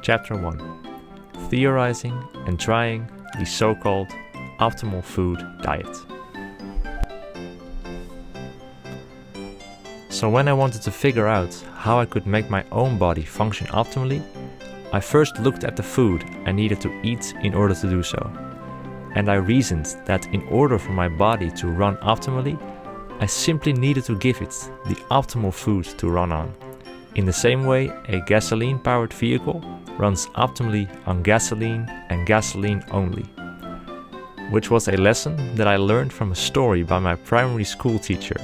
Chapter 1. Theorizing and trying the so-called optimal food diet. So when I wanted to figure out how I could make my own body function optimally, I first looked at the food I needed to eat in order to do so. And I reasoned that in order for my body to run optimally, I simply needed to give it the optimal food to run on. In the same way, a gasoline-powered vehicle runs optimally on gasoline and gasoline only. Which was a lesson that I learned from a story by my primary school teacher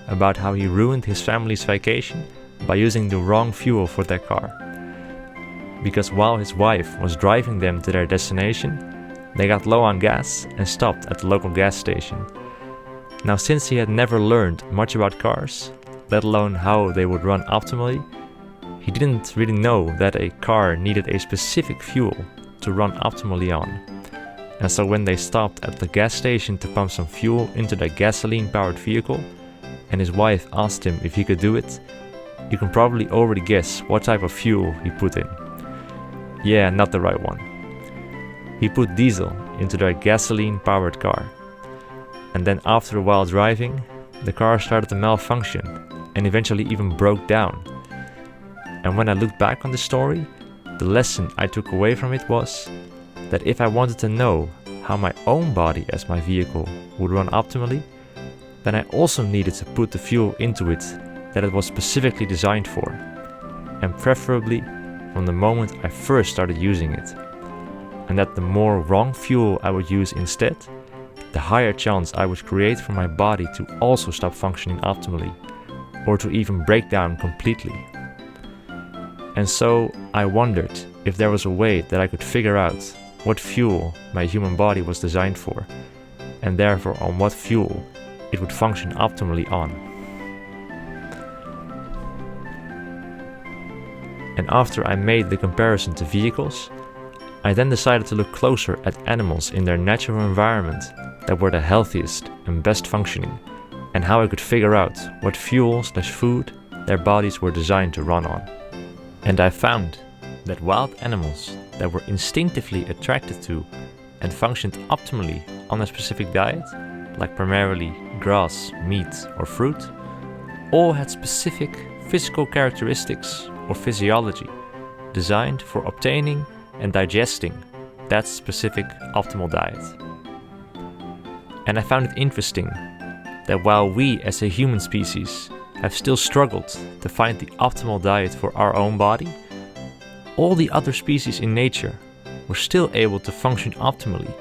about how he ruined his family's vacation by using the wrong fuel for their car. Because while his wife was driving them to their destination, they got low on gas and stopped at the local gas station. Now, since he had never learned much about cars, let alone how they would run optimally, he didn't really know that a car needed a specific fuel to run optimally on. And so when they stopped at the gas station to pump some fuel into their gasoline-powered vehicle, and his wife asked him if he could do it, you can probably already guess what type of fuel he put in. Yeah, not the right one. He put diesel into their gasoline-powered car. And then after a while driving, the car started to malfunction and eventually even broke down. And when I looked back on the story, the lesson I took away from it was that if I wanted to know how my own body as my vehicle would run optimally, then I also needed to put the fuel into it that it was specifically designed for, and preferably from the moment I first started using it. And that the more wrong fuel I would use instead, the higher chance I would create for my body to also stop functioning optimally, or to even break down completely. And so I wondered if there was a way that I could figure out what fuel my human body was designed for, and therefore on what fuel it would function optimally on. And after I made the comparison to vehicles, I then decided to look closer at animals in their natural environment that were the healthiest and best functioning, and how I could figure out what fuel/food their bodies were designed to run on. And I found that wild animals that were instinctively attracted to and functioned optimally on a specific diet, like primarily grass, meat, or fruit, all had specific physical characteristics or physiology designed for obtaining and digesting that specific optimal diet. And I found it interesting that while we as a human species have still struggled to find the optimal diet for our own body, all the other species in nature were still able to function optimally,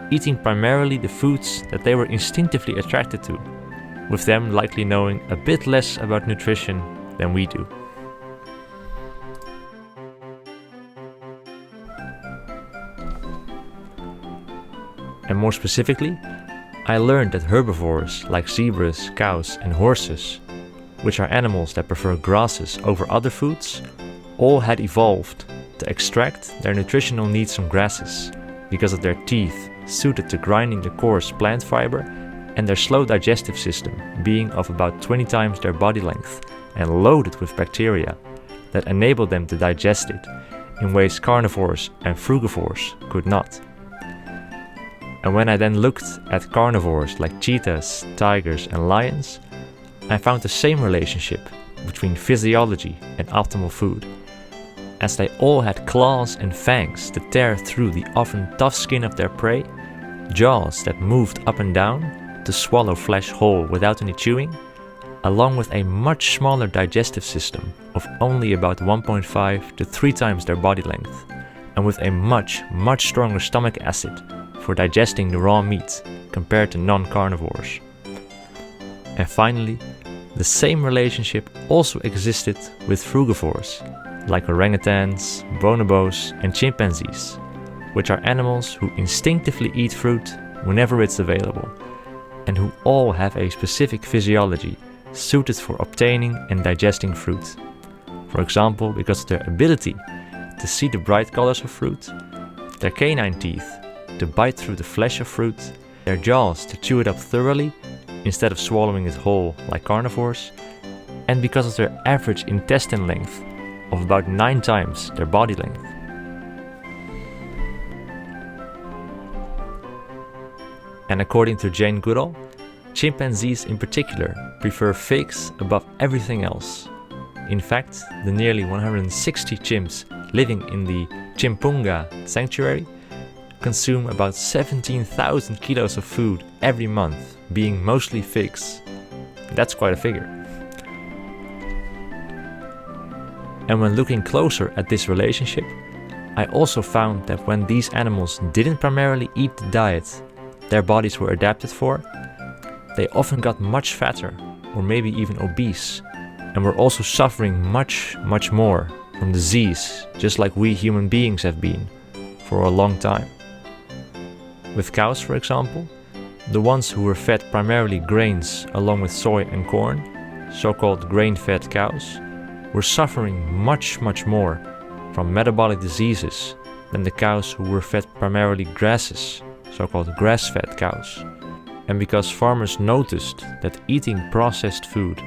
eating primarily the foods that they were instinctively attracted to, with them likely knowing a bit less about nutrition than we do. And more specifically, I learned that herbivores like zebras, cows, and horses, which are animals that prefer grasses over other foods, all had evolved to extract their nutritional needs from grasses because of their teeth suited to grinding the coarse plant fiber and their slow digestive system being of about 20 times their body length and loaded with bacteria that enabled them to digest it in ways carnivores and frugivores could not. And when I then looked at carnivores like cheetahs, tigers, and lions, I found the same relationship between physiology and optimal food, as they all had claws and fangs to tear through the often tough skin of their prey, jaws that moved up and down to swallow flesh whole without any chewing, along with a much smaller digestive system of only about 1.5 to 3 times their body length, and with a much stronger stomach acid for digesting the raw meat compared to non-carnivores. And finally, the same relationship also existed with frugivores, like orangutans, bonobos, and chimpanzees, which are animals who instinctively eat fruit whenever it's available, and who all have a specific physiology suited for obtaining and digesting fruit. For example, because of their ability to see the bright colors of fruit, their canine teeth to bite through the flesh of fruit, their jaws to chew it up thoroughly instead of swallowing it whole like carnivores, and because of their average intestine length of about 9 times their body length, And according to Jane Goodall, chimpanzees in particular prefer figs above everything else. In fact, the nearly 160 chimps living in the Chimpunga sanctuary consume about 17,000 kilos of food every month, being mostly figs. That's quite a figure. And when looking closer at this relationship, I also found that when these animals didn't primarily eat the diet their bodies were adapted for, they often got much fatter or maybe even obese, and were also suffering much more from disease, just like we human beings have been for a long time. With cows, for example, the ones who were fed primarily grains along with soy and corn, so-called grain-fed cows, were suffering much more from metabolic diseases than the cows who were fed primarily grasses, so-called grass-fed cows. And because farmers noticed that eating processed food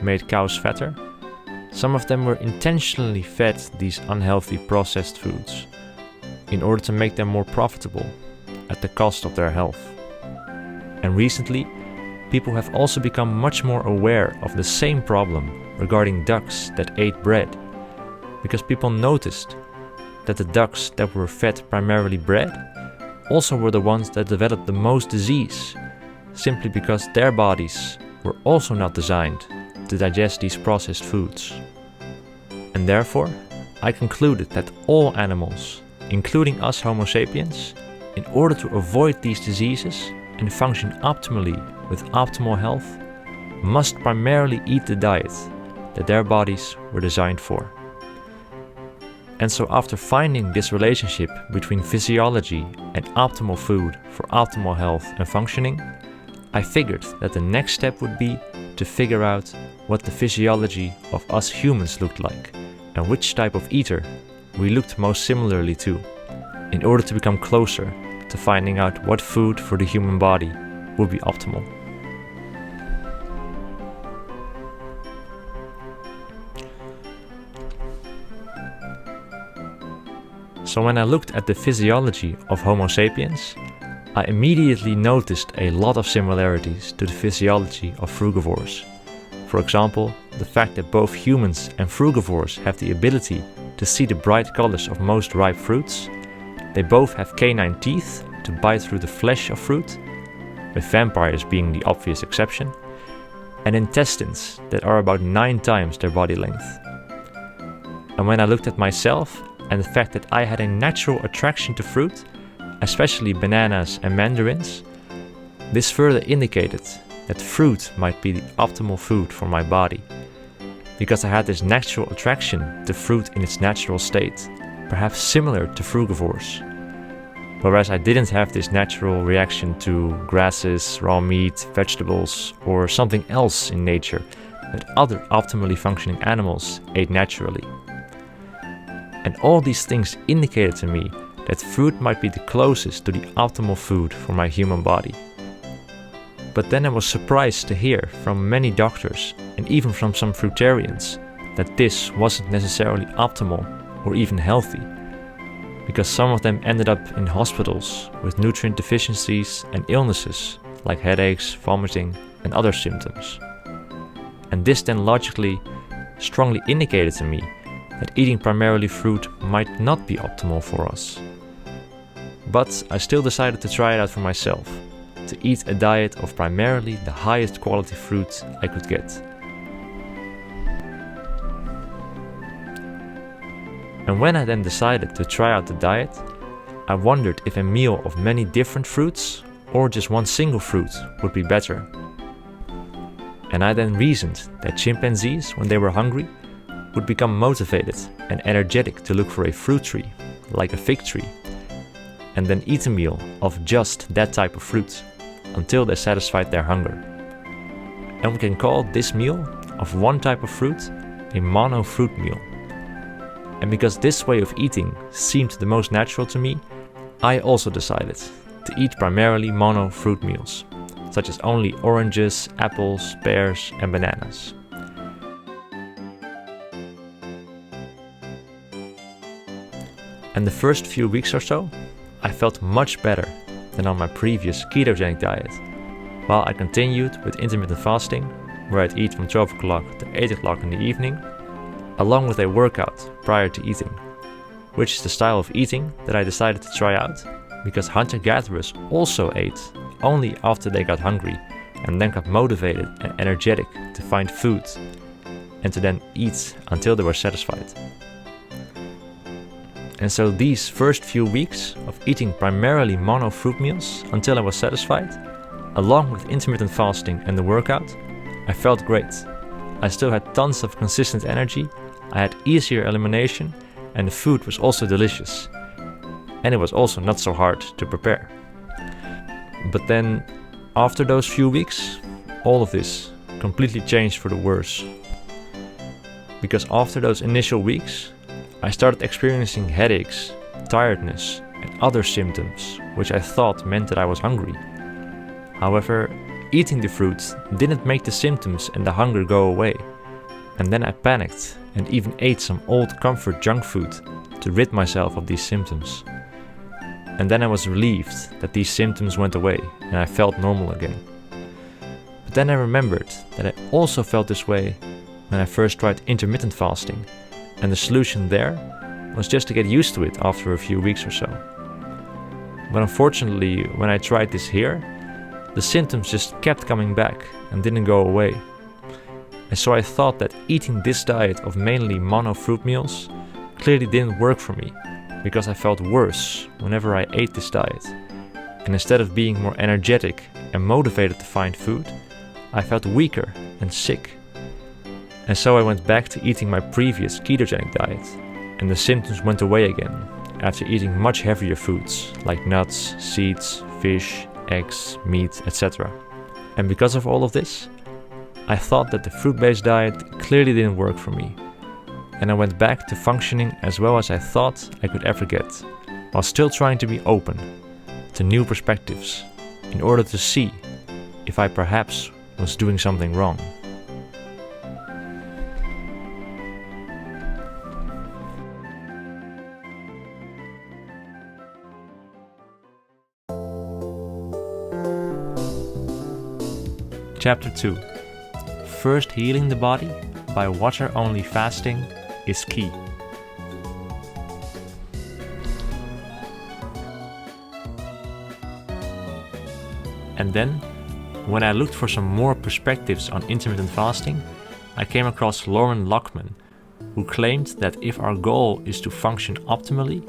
made cows fatter, some of them were intentionally fed these unhealthy processed foods in order to make them more profitable at the cost of their health. And recently, people have also become much more aware of the same problem regarding ducks that ate bread, because people noticed that the ducks that were fed primarily bread also were the ones that developed the most disease, simply because their bodies were also not designed to digest these processed foods. And therefore, I concluded that all animals, including us Homo sapiens, in order to avoid these diseases and function optimally with optimal health, must primarily eat the diet that their bodies were designed for. And so after finding this relationship between physiology and optimal food for optimal health and functioning, I figured that the next step would be to figure out what the physiology of us humans looked like and which type of eater we looked most similarly to, in order to become closer to finding out what food for the human body would be optimal. So when I looked at the physiology of Homo sapiens, I immediately noticed a lot of similarities to the physiology of frugivores. For example, the fact that both humans and frugivores have the ability to see the bright colors of most ripe fruits. They both have canine teeth to bite through the flesh of fruit, with vampires being the obvious exception, and intestines that are about 9 times their body length. And when I looked at myself and the fact that I had a natural attraction to fruit, especially bananas and mandarins, this further indicated that fruit might be the optimal food for my body, because I had this natural attraction to fruit in its natural state, perhaps similar to frugivores, whereas I didn't have this natural reaction to grasses, raw meat, vegetables, or something else in nature that other optimally functioning animals ate naturally. And all these things indicated to me that fruit might be the closest to the optimal food for my human body. But then I was surprised to hear from many doctors and even from some fruitarians that this wasn't necessarily optimal or even healthy, because some of them ended up in hospitals with nutrient deficiencies and illnesses like headaches, vomiting, and other symptoms. And this then logically strongly indicated to me that eating primarily fruit might not be optimal for us. But I still decided to try it out for myself, to eat a diet of primarily the highest quality fruit I could get. And when I then decided to try out the diet, I wondered if a meal of many different fruits or just one single fruit would be better. And I then reasoned that chimpanzees, when they were hungry, would become motivated and energetic to look for a fruit tree, like a fig tree, and then eat a meal of just that type of fruit until they satisfied their hunger. And we can call this meal of one type of fruit a mono fruit meal. And because this way of eating seemed the most natural to me, I also decided to eat primarily mono fruit meals, such as only oranges, apples, pears, and bananas. And the first few weeks or so, I felt much better than on my previous ketogenic diet, while I continued with intermittent fasting, where I'd eat from 12 o'clock to 8 o'clock in the evening, along with a workout prior to eating, which is the style of eating that I decided to try out because hunter-gatherers also ate only after they got hungry and then got motivated and energetic to find food and to then eat until they were satisfied. And so these first few weeks of eating primarily mono fruit meals until I was satisfied, along with intermittent fasting and the workout, I felt great. I still had tons of consistent energy, I had easier elimination, and the food was also delicious. And it was also not so hard to prepare. But then, after those few weeks, all of this completely changed for the worse. Because after those initial weeks, I started experiencing headaches, tiredness, and other symptoms, which I thought meant that I was hungry. However, eating the fruit didn't make the symptoms and the hunger go away. And then I panicked and even ate some old comfort junk food to rid myself of these symptoms. And then I was relieved that these symptoms went away and I felt normal again. But then I remembered that I also felt this way when I first tried intermittent fasting, and the solution there was just to get used to it after a few weeks or so. But unfortunately, when I tried this here, the symptoms just kept coming back and didn't go away. And so I thought that eating this diet of mainly mono fruit meals clearly didn't work for me, because I felt worse whenever I ate this diet. And instead of being more energetic and motivated to find food, I felt weaker and sick. And so I went back to eating my previous ketogenic diet, and the symptoms went away again after eating much heavier foods like nuts, seeds, fish, eggs, meat, etc. And because of all of this, I thought that the fruit-based diet clearly didn't work for me. And I went back to functioning as well as I thought I could ever get, while still trying to be open to new perspectives in order to see if I perhaps was doing something wrong. Chapter 2. First, healing the body by water-only fasting is key. And then, when I looked for some more perspectives on intermittent fasting, I came across Lauren Lockman, who claimed that if our goal is to function optimally,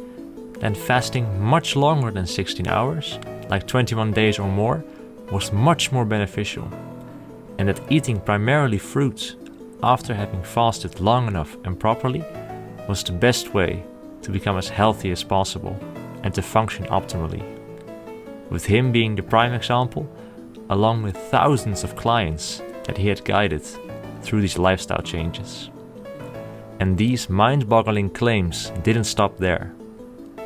then fasting much longer than 16 hours, like 21 days or more, was much more beneficial. And that eating primarily fruits after having fasted long enough and properly was the best way to become as healthy as possible and to function optimally. With him being the prime example, along with thousands of clients that he had guided through these lifestyle changes. And these mind-boggling claims didn't stop there,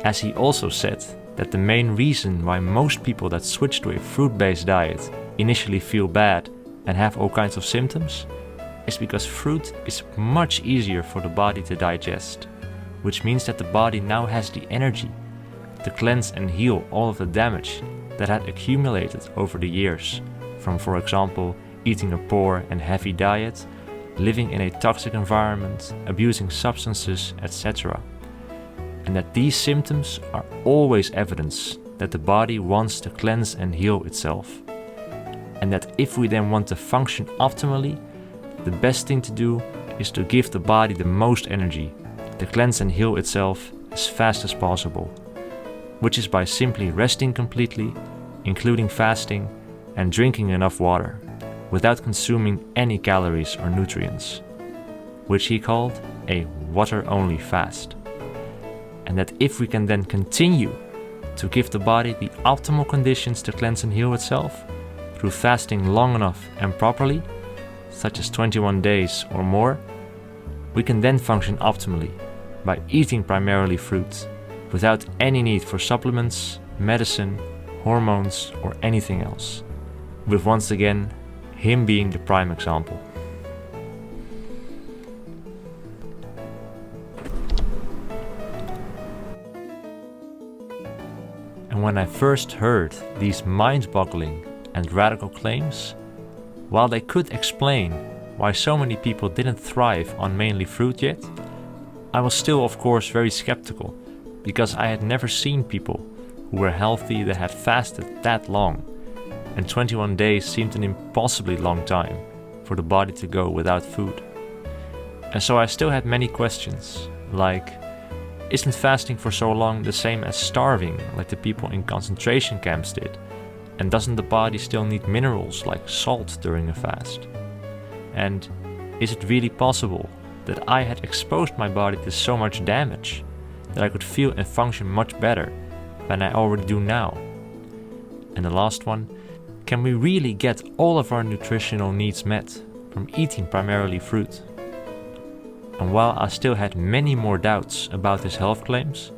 as he also said that the main reason why most people that switch to a fruit-based diet initially feel bad and have all kinds of symptoms is because fruit is much easier for the body to digest, which means that the body now has the energy to cleanse and heal all of the damage that had accumulated over the years from, for example, eating a poor and heavy diet, living in a toxic environment, abusing substances, etc. And that these symptoms are always evidence that the body wants to cleanse and heal itself. And that if we then want to function optimally, the best thing to do is to give the body the most energy to cleanse and heal itself as fast as possible, which is by simply resting completely, including fasting and drinking enough water, without consuming any calories or nutrients, which he called a water-only fast. And that if we can then continue to give the body the optimal conditions to cleanse and heal itself, through fasting long enough and properly, such as 21 days or more, we can then function optimally by eating primarily fruit, without any need for supplements, medicine, hormones, or anything else. With once again, him being the prime example. And And when I first heard these mind-boggling and radical claims, while they could explain why so many people didn't thrive on mainly fruit yet, I was still of course very skeptical, because I had never seen people who were healthy that had fasted that long, and 21 days seemed an impossibly long time for the body to go without food. And so I still had many questions, like, isn't fasting for so long the same as starving like the people in concentration camps did? And doesn't the body still need minerals like salt during a fast? And is it really possible that I had exposed my body to so much damage that I could feel and function much better than I already do now? And the last one, can we really get all of our nutritional needs met from eating primarily fruit? And while I still had many more doubts about his health claims,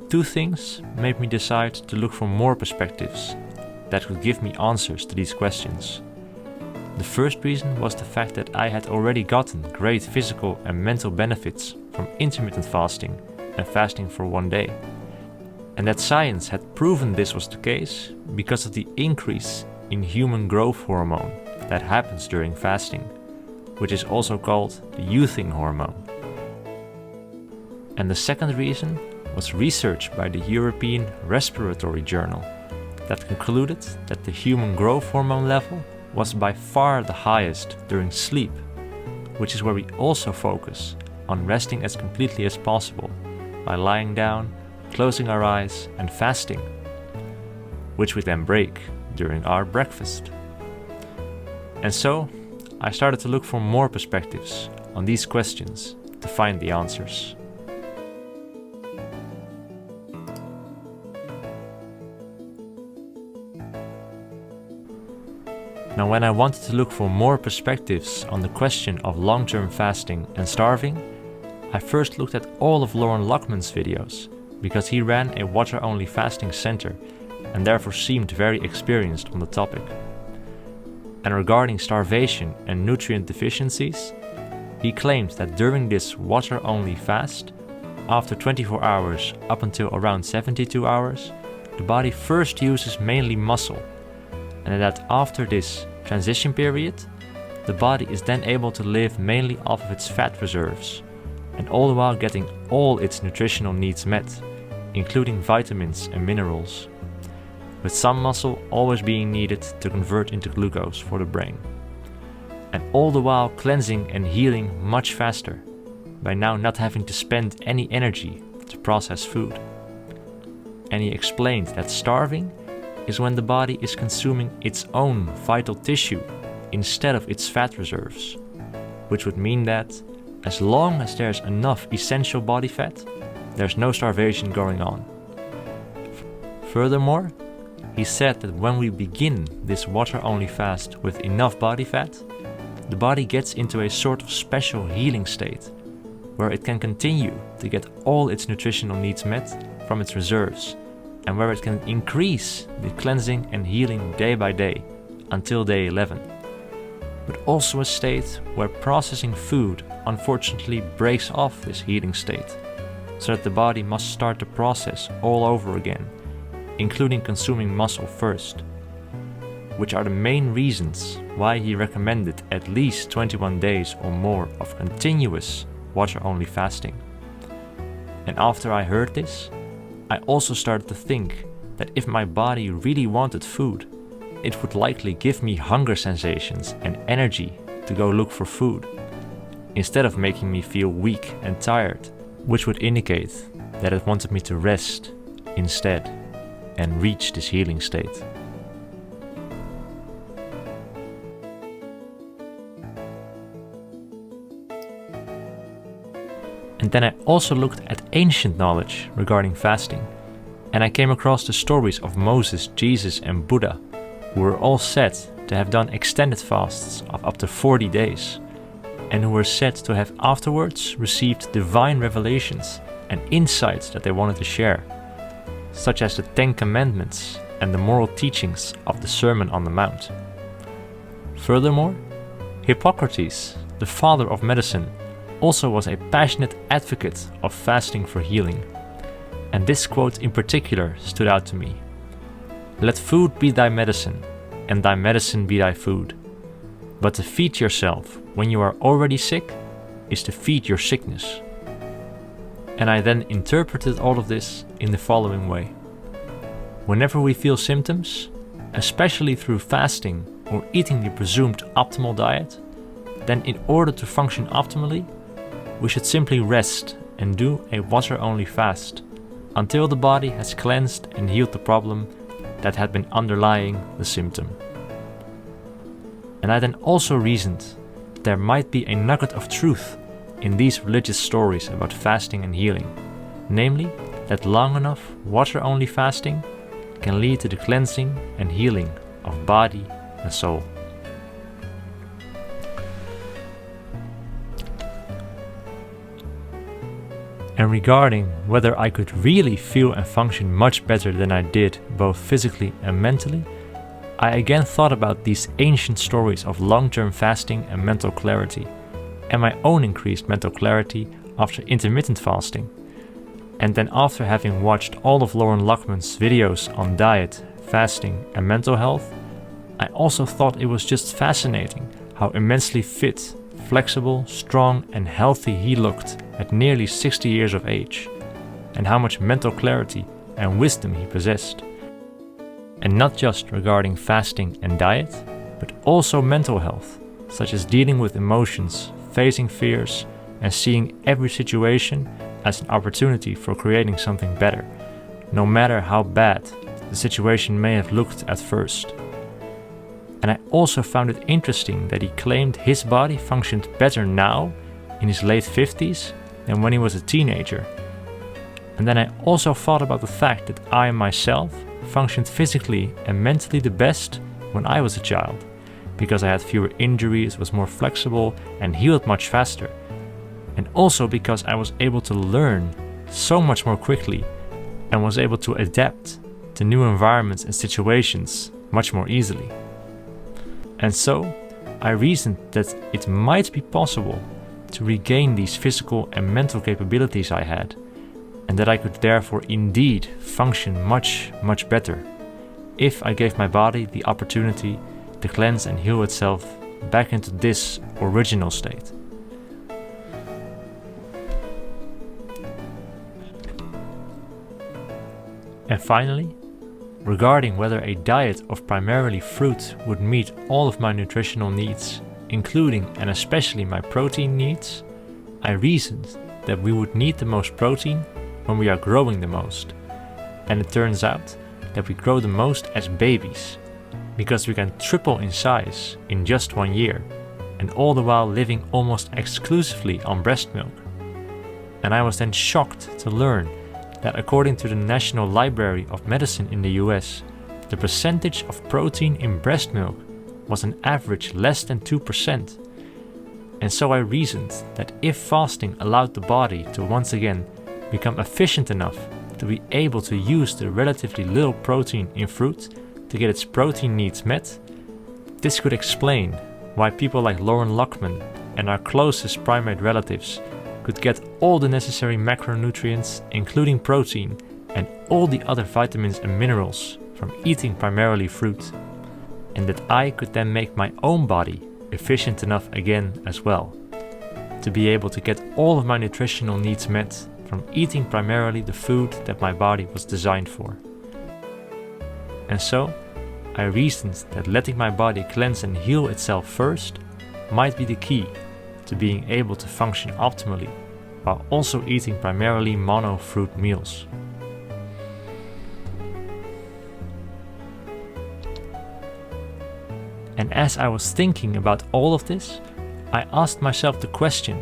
two things made me decide to look for more perspectives that could give me answers to these questions. The first reason was the fact that I had already gotten great physical and mental benefits from intermittent fasting and fasting for one day, and that science had proven this was the case because of the increase in human growth hormone that happens during fasting, which is also called the youthing hormone. And the second reason was research by the European Respiratory Journal that concluded that the human growth hormone level was by far the highest during sleep, which is where we also focus on resting as completely as possible by lying down, closing our eyes and fasting, which we then break during our breakfast. And so I started to look for more perspectives on these questions to find the answers. Now, when I wanted to look for more perspectives on the question of long-term fasting and starving, I first looked at all of Lauren Lockman's videos, because he ran a water-only fasting center and therefore seemed very experienced on the topic. And regarding starvation and nutrient deficiencies, he claimed that during this water-only fast, after 24 hours up until around 72 hours, the body first uses mainly muscle, and that after this transition period, the body is then able to live mainly off of its fat reserves, and all the while getting all its nutritional needs met, including vitamins and minerals, with some muscle always being needed to convert into glucose for the brain, and all the while cleansing and healing much faster, by now not having to spend any energy to process food. And he explained that starving is when the body is consuming its own vital tissue instead of its fat reserves, which would mean that as long as there's enough essential body fat, there's no starvation going on. Furthermore, he said that when we begin this water-only fast with enough body fat, the body gets into a sort of special healing state, where it can continue to get all its nutritional needs met from its reserves, and where it can increase the cleansing and healing day by day until day 11. But also a state where processing food unfortunately breaks off this healing state, so that the body must start the process all over again, including consuming muscle first, which are the main reasons why he recommended at least 21 days or more of continuous water-only fasting. And after I heard this, I also started to think that if my body really wanted food, it would likely give me hunger sensations and energy to go look for food, instead of making me feel weak and tired, which would indicate that it wanted me to rest instead and reach this healing state. And then I also looked at ancient knowledge regarding fasting, and I came across the stories of Moses, Jesus and Buddha, who were all said to have done extended fasts of up to 40 days, and who were said to have afterwards received divine revelations and insights that they wanted to share, such as the 10 Commandments and the moral teachings of the Sermon on the Mount. Furthermore, Hippocrates, the father of medicine, also was a passionate advocate of fasting for healing, and this quote in particular stood out to me, Let food be thy medicine, and thy medicine be thy food. But to feed yourself when you are already sick is to feed your sickness. And I then interpreted all of this in the following way. Whenever we feel symptoms, especially through fasting or eating the presumed optimal diet, then in order to function optimally, we should simply rest and do a water-only fast until the body has cleansed and healed the problem that had been underlying the symptom. And I then also reasoned there might be a nugget of truth in these religious stories about fasting and healing, namely that long enough water-only fasting can lead to the cleansing and healing of body and soul. And regarding whether I could really feel and function much better than I did both physically and mentally, I again thought about these ancient stories of long-term fasting and mental clarity, and my own increased mental clarity after intermittent fasting. And then after having watched all of Lauren Luckman's videos on diet, fasting and mental health, I also thought it was just fascinating how immensely fit, flexible, strong and healthy he looked at nearly 60 years of age, and how much mental clarity and wisdom he possessed. And not just regarding fasting and diet, but also mental health, such as dealing with emotions, facing fears, and seeing every situation as an opportunity for creating something better, no matter how bad the situation may have looked at first. And I also found it interesting that he claimed his body functioned better now, in his late 50s, than when he was a teenager. And then I also thought about the fact that I myself functioned physically and mentally the best when I was a child, because I had fewer injuries, was more flexible and healed much faster. And also because I was able to learn so much more quickly and was able to adapt to new environments and situations much more easily. And so I reasoned that it might be possible to regain these physical and mental capabilities I had, and that I could therefore indeed function much, much better if I gave my body the opportunity to cleanse and heal itself back into this original state. And finally, regarding whether a diet of primarily fruit would meet all of my nutritional needs, including and especially my protein needs, I reasoned that we would need the most protein when we are growing the most. And it turns out that we grow the most as babies, because we can triple in size in just 1 year, and all the while living almost exclusively on breast milk. And I was then shocked to learn that according to the National Library of Medicine in the US, the percentage of protein in breast milk was on average less than 2%. And so I reasoned that if fasting allowed the body to once again become efficient enough to be able to use the relatively little protein in fruit to get its protein needs met, this could explain why people like Lauren Luckman and our closest primate relatives could get all the necessary macronutrients, including protein, and all the other vitamins and minerals from eating primarily fruit, and that I could then make my own body efficient enough again as well, to be able to get all of my nutritional needs met from eating primarily the food that my body was designed for. And so, I reasoned that letting my body cleanse and heal itself first might be the key to being able to function optimally while also eating primarily mono fruit meals. And as I was thinking about all of this, I asked myself the question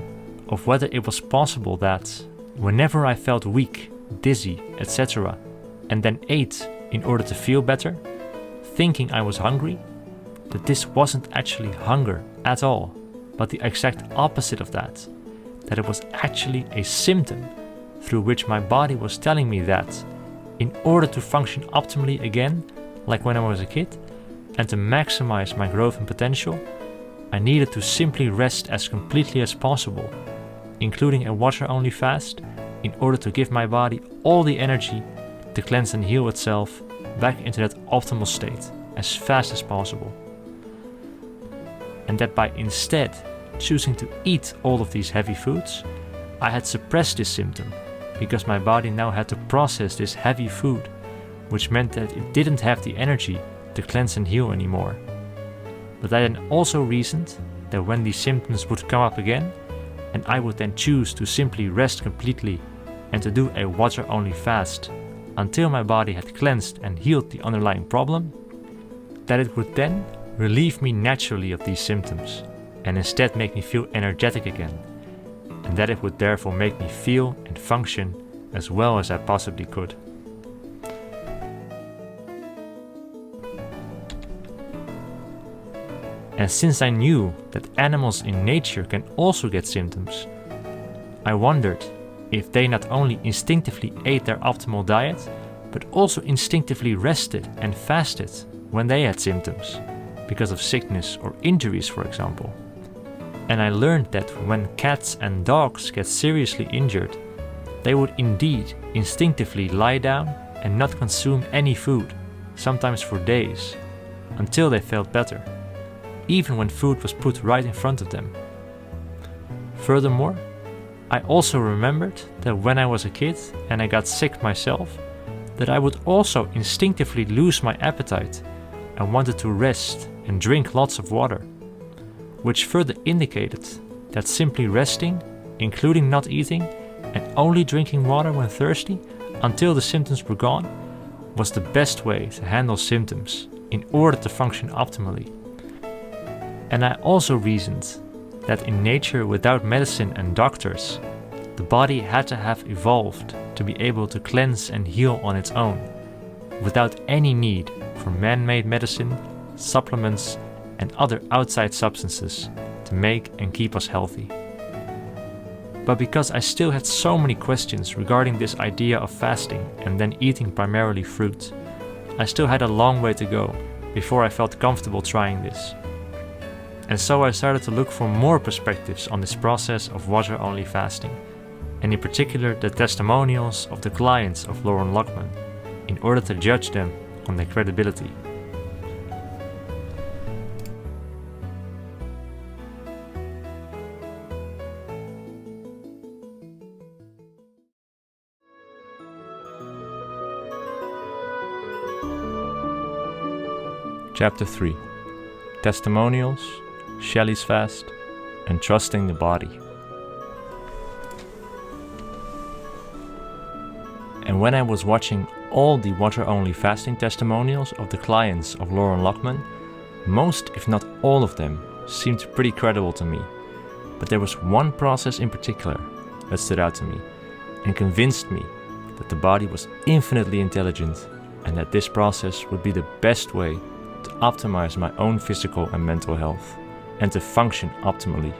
of whether it was possible that whenever I felt weak, dizzy, etc., and then ate in order to feel better, thinking I was hungry, that this wasn't actually hunger at all, but the exact opposite of that it was actually a symptom through which my body was telling me that in order to function optimally again, like when I was a kid, and to maximize my growth and potential, I needed to simply rest as completely as possible, including a water-only fast, in order to give my body all the energy to cleanse and heal itself back into that optimal state as fast as possible. And that by instead choosing to eat all of these heavy foods, I had suppressed this symptom because my body now had to process this heavy food, which meant that it didn't have the energy to cleanse and heal anymore. But I then also reasoned that when these symptoms would come up again, and I would then choose to simply rest completely and to do a water-only fast until my body had cleansed and healed the underlying problem, that it would then relieve me naturally of these symptoms and instead make me feel energetic again, and that it would therefore make me feel and function as well as I possibly could. And since I knew that animals in nature can also get symptoms, I wondered if they not only instinctively ate their optimal diet, but also instinctively rested and fasted when they had symptoms, because of sickness or injuries, for example. And I learned that when cats and dogs get seriously injured, they would indeed instinctively lie down and not consume any food, sometimes for days, until they felt better, even when food was put right in front of them. Furthermore, I also remembered that when I was a kid and I got sick myself, that I would also instinctively lose my appetite and wanted to rest and drink lots of water, which further indicated that simply resting, including not eating and only drinking water when thirsty until the symptoms were gone, was the best way to handle symptoms in order to function optimally. And I also reasoned that in nature without medicine and doctors, the body had to have evolved to be able to cleanse and heal on its own, without any need for man-made medicine, supplements, and other outside substances to make and keep us healthy. But because I still had so many questions regarding this idea of fasting and then eating primarily fruit, I still had a long way to go before I felt comfortable trying this. And so I started to look for more perspectives on this process of water-only fasting, and in particular the testimonials of the clients of Loren Lockman, in order to judge them on their credibility. Chapter 3: Testimonials, Shelly's Fast, and Trusting the Body. And when I was watching all the water-only fasting testimonials of the clients of Loren Lockman, most, if not all of them, seemed pretty credible to me. But there was one process in particular that stood out to me and convinced me that the body was infinitely intelligent and that this process would be the best way to optimize my own physical and mental health and to function optimally.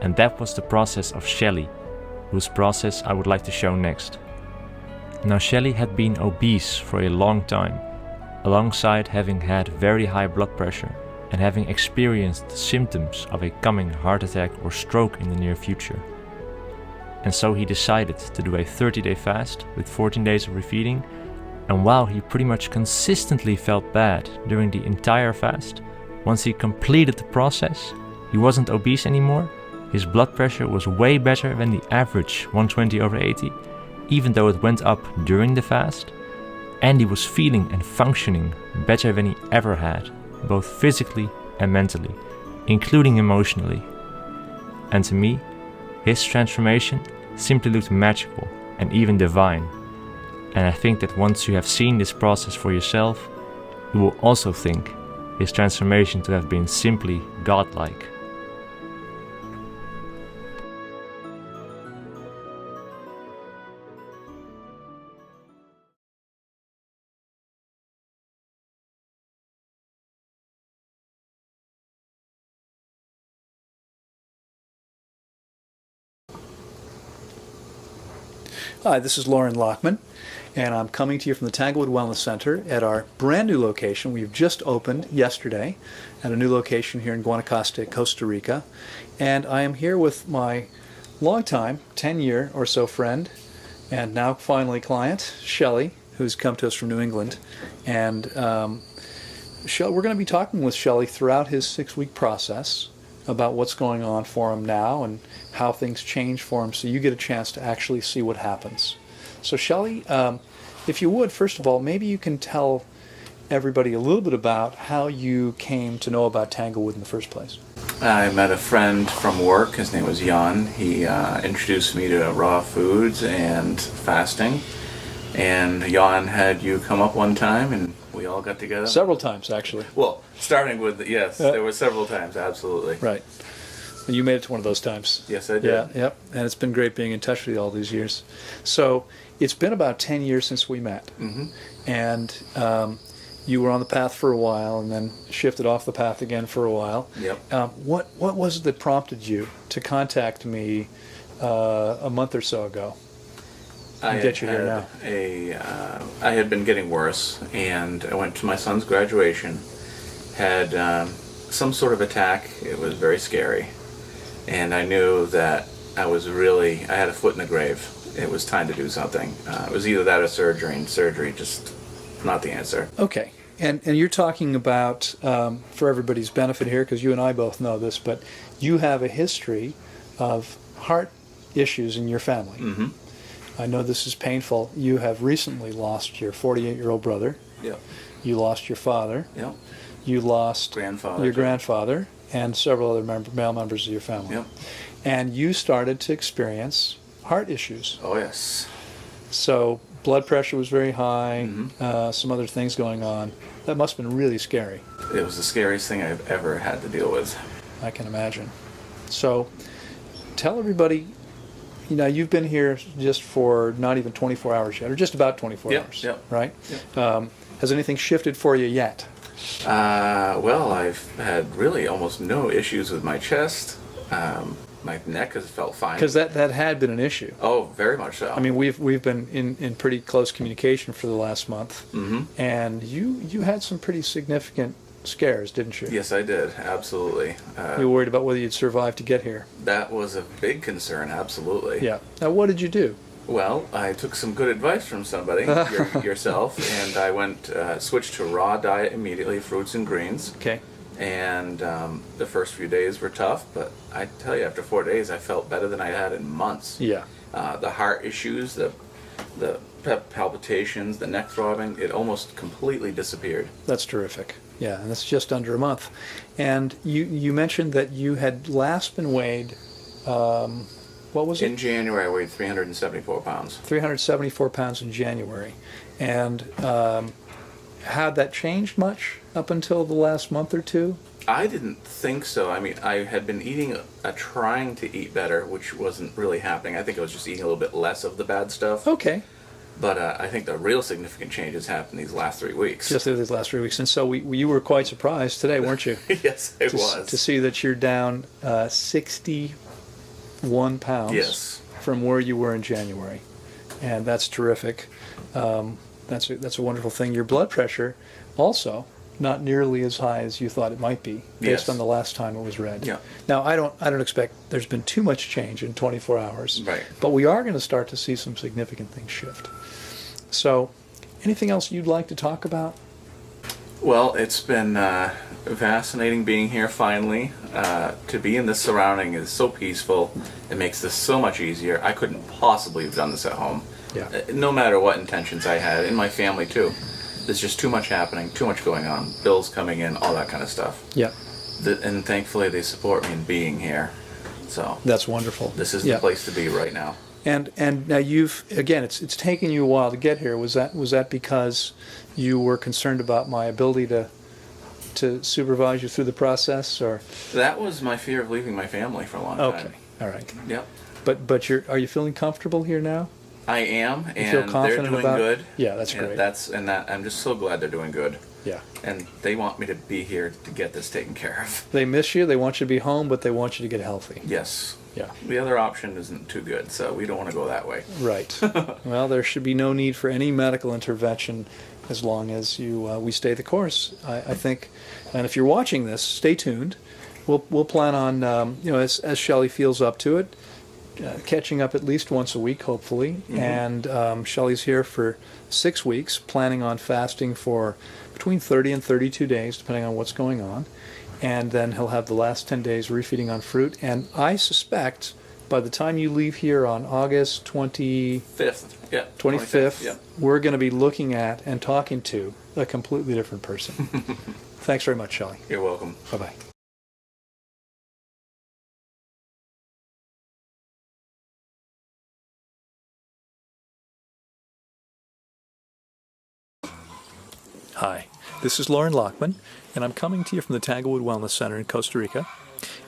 And that was the process of Shelly, whose process I would like to show next. Now, Shelly had been obese for a long time, alongside having had very high blood pressure and having experienced the symptoms of a coming heart attack or stroke in the near future. And so he decided to do a 30-day fast with 14 days of refeeding, and while he pretty much consistently felt bad during the entire fast, once he completed the process, he wasn't obese anymore, his blood pressure was way better than the average 120/80, even though it went up during the fast, and he was feeling and functioning better than he ever had, both physically and mentally, including emotionally. And to me, his transformation simply looked magical and even divine. And I think that once you have seen this process for yourself, you will also think his transformation to have been simply godlike. Hi, this is Loren Lockman, and I'm coming to you from the Tanglewood Wellness Center at our brand new location. We've just opened yesterday at a new location here in Guanacaste, Costa Rica. And I am here with my longtime, 10-year or so friend, and now finally client, Shelly. who's come to us from New England. And we're going to be talking with Shelly throughout his 6-week process about what's going on for him now and how things change for him, so you get a chance to actually see what happens. So Shelly, if you would, first of all, maybe you can tell everybody a little bit about how you came to know about Tanglewood in the first place. I met a friend from work. His name was Jan. He introduced me to raw foods and fasting. And Jan had you come up one time, and we all got together. Several times, actually. Well, starting with, yes, there were several times, absolutely. Right. You made it to one of those times. Yes, I did. Yeah, yep. And it's been great being in touch with you all these years. So it's been about 10 years since we met. Mm-hmm. And you were on the path for a while and then shifted off the path again for a while. Yep. What was it that prompted you to contact me a month or so ago? I had been getting worse, and I went to my son's graduation, had some sort of attack. It was very scary, and I knew that I had a foot in the grave. It was time to do something. It was either that or surgery, and surgery just not the answer. Okay. And you're talking about, for everybody's benefit here, because you and I both know this, but you have a history of heart issues in your family. Mm-hmm. I know this is painful. You have recently lost your 48-year-old brother. Yep. You lost your father. Yep. You lost your grandfather and several other male members of your family. Yep. And you started to experience heart issues. Oh, yes. So blood pressure was very high, Mm-hmm. some other things going on. That must have been really scary. It was the scariest thing I've ever had to deal with. I can imagine. So tell everybody, you've been here just for not even 24 hours yet, or just about 24 hours, right? Yep. Has anything shifted for you yet? Well, I've had really almost no issues with my chest. My neck has felt fine. Because that had been an issue. Oh, very much so. I mean, we've been in pretty close communication for the last month, mm-hmm. and you had some pretty significant scares, didn't you? Yes, I did. Absolutely. You were worried about whether you'd survive to get here. That was a big concern. Absolutely. Yeah. Now, what did you do? Well, I took some good advice from somebody, yourself, and I switched to raw diet immediately, fruits and greens. Okay. And the first few days were tough, but I tell you, after 4 days, I felt better than I had in months. Yeah. The heart issues, the palpitations, the neck throbbing, it almost completely disappeared. That's terrific. Yeah, and that's just under a month. And you mentioned that you had last been weighed, what was it? In January, I weighed 374 pounds. 374 pounds in January. And had that changed much up until the last month or two? I didn't think so. I mean, I had been trying to eat better, which wasn't really happening. I think I was just eating a little bit less of the bad stuff. Okay. But I think the real significant changes happened these last 3 weeks. Just these last 3 weeks. And so you were quite surprised today, weren't you? Yes, I was. To see that you're down 61 pounds from where you were in January. And that's terrific. That's a wonderful thing. Your blood pressure also not nearly as high as you thought it might be based on the last time it was read. Yeah. Now, I don't expect there's been too much change in 24 hours. Right. But we are going to start to see some significant things shift. So, anything else you'd like to talk about? Well, it's been fascinating being here finally. To be in this surrounding is so peaceful. It makes this so much easier. I couldn't possibly have done this at home. Yeah. No matter what intentions I had, in my family too. There's just too much happening, too much going on, bills coming in, all that kind of stuff. Yeah. And thankfully they support me in being here. So that's wonderful. This is the place to be right now. And now it's taken you a while to get here. Was that because you were concerned about my ability to supervise you through the process, or? That was my fear of leaving my family for a long time. Okay. All right. Yep. But are you feeling comfortable here now? I am, and feel confident they're doing good. Yeah, that's great. I'm just so glad they're doing good. Yeah. And they want me to be here to get this taken care of. They miss you. They want you to be home, but they want you to get healthy. Yes. Yeah. The other option isn't too good, so we don't want to go that way. Right. Well, there should be no need for any medical intervention as long as we stay the course, I think. And if you're watching this, stay tuned. We'll plan on, as Shelly feels up to it, catching up at least once a week, hopefully. And Shelly's here for 6 weeks, planning on fasting for between 30 and 32 days, depending on what's going on. And then he'll have the last 10 days refeeding on fruit. And I suspect by the time you leave here on August 25th, we're going to be looking at and talking to a completely different person. Thanks very much, Shelly. You're welcome. Bye-bye. Hi, this is Lauren Lockman, and I'm coming to you from the Tanglewood Wellness Center in Costa Rica.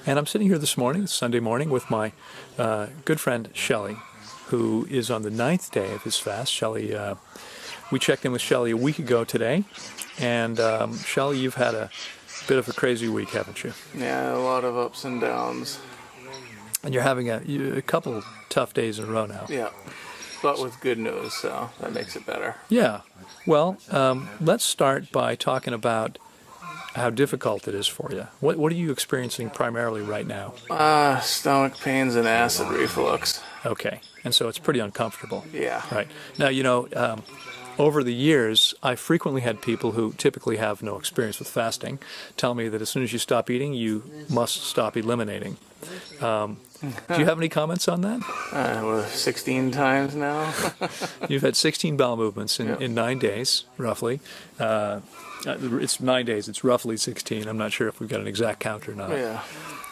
And I'm sitting here this morning, Sunday morning, with my good friend Shelly, who is on the 9th day of his fast. Shelly, we checked in with Shelly a week ago today, and Shelly, you've had a bit of a crazy week, haven't you? Yeah, a lot of ups and downs. And you're having a couple tough days in a row now. Yeah, but with good news, so that makes it better. Yeah. Well, let's start by talking about how difficult it is for you. What are you experiencing primarily right now? Stomach pains and acid reflux. Okay. And so it's pretty uncomfortable. Yeah. Right. Now, over the years, I frequently had people who typically have no experience with fasting tell me that as soon as you stop eating, you must stop eliminating. Do you have any comments on that? 16 times now. You've had 16 bowel movements in 9 days, roughly. It's 9 days. It's roughly 16. I'm not sure if we've got an exact count or not. Yeah.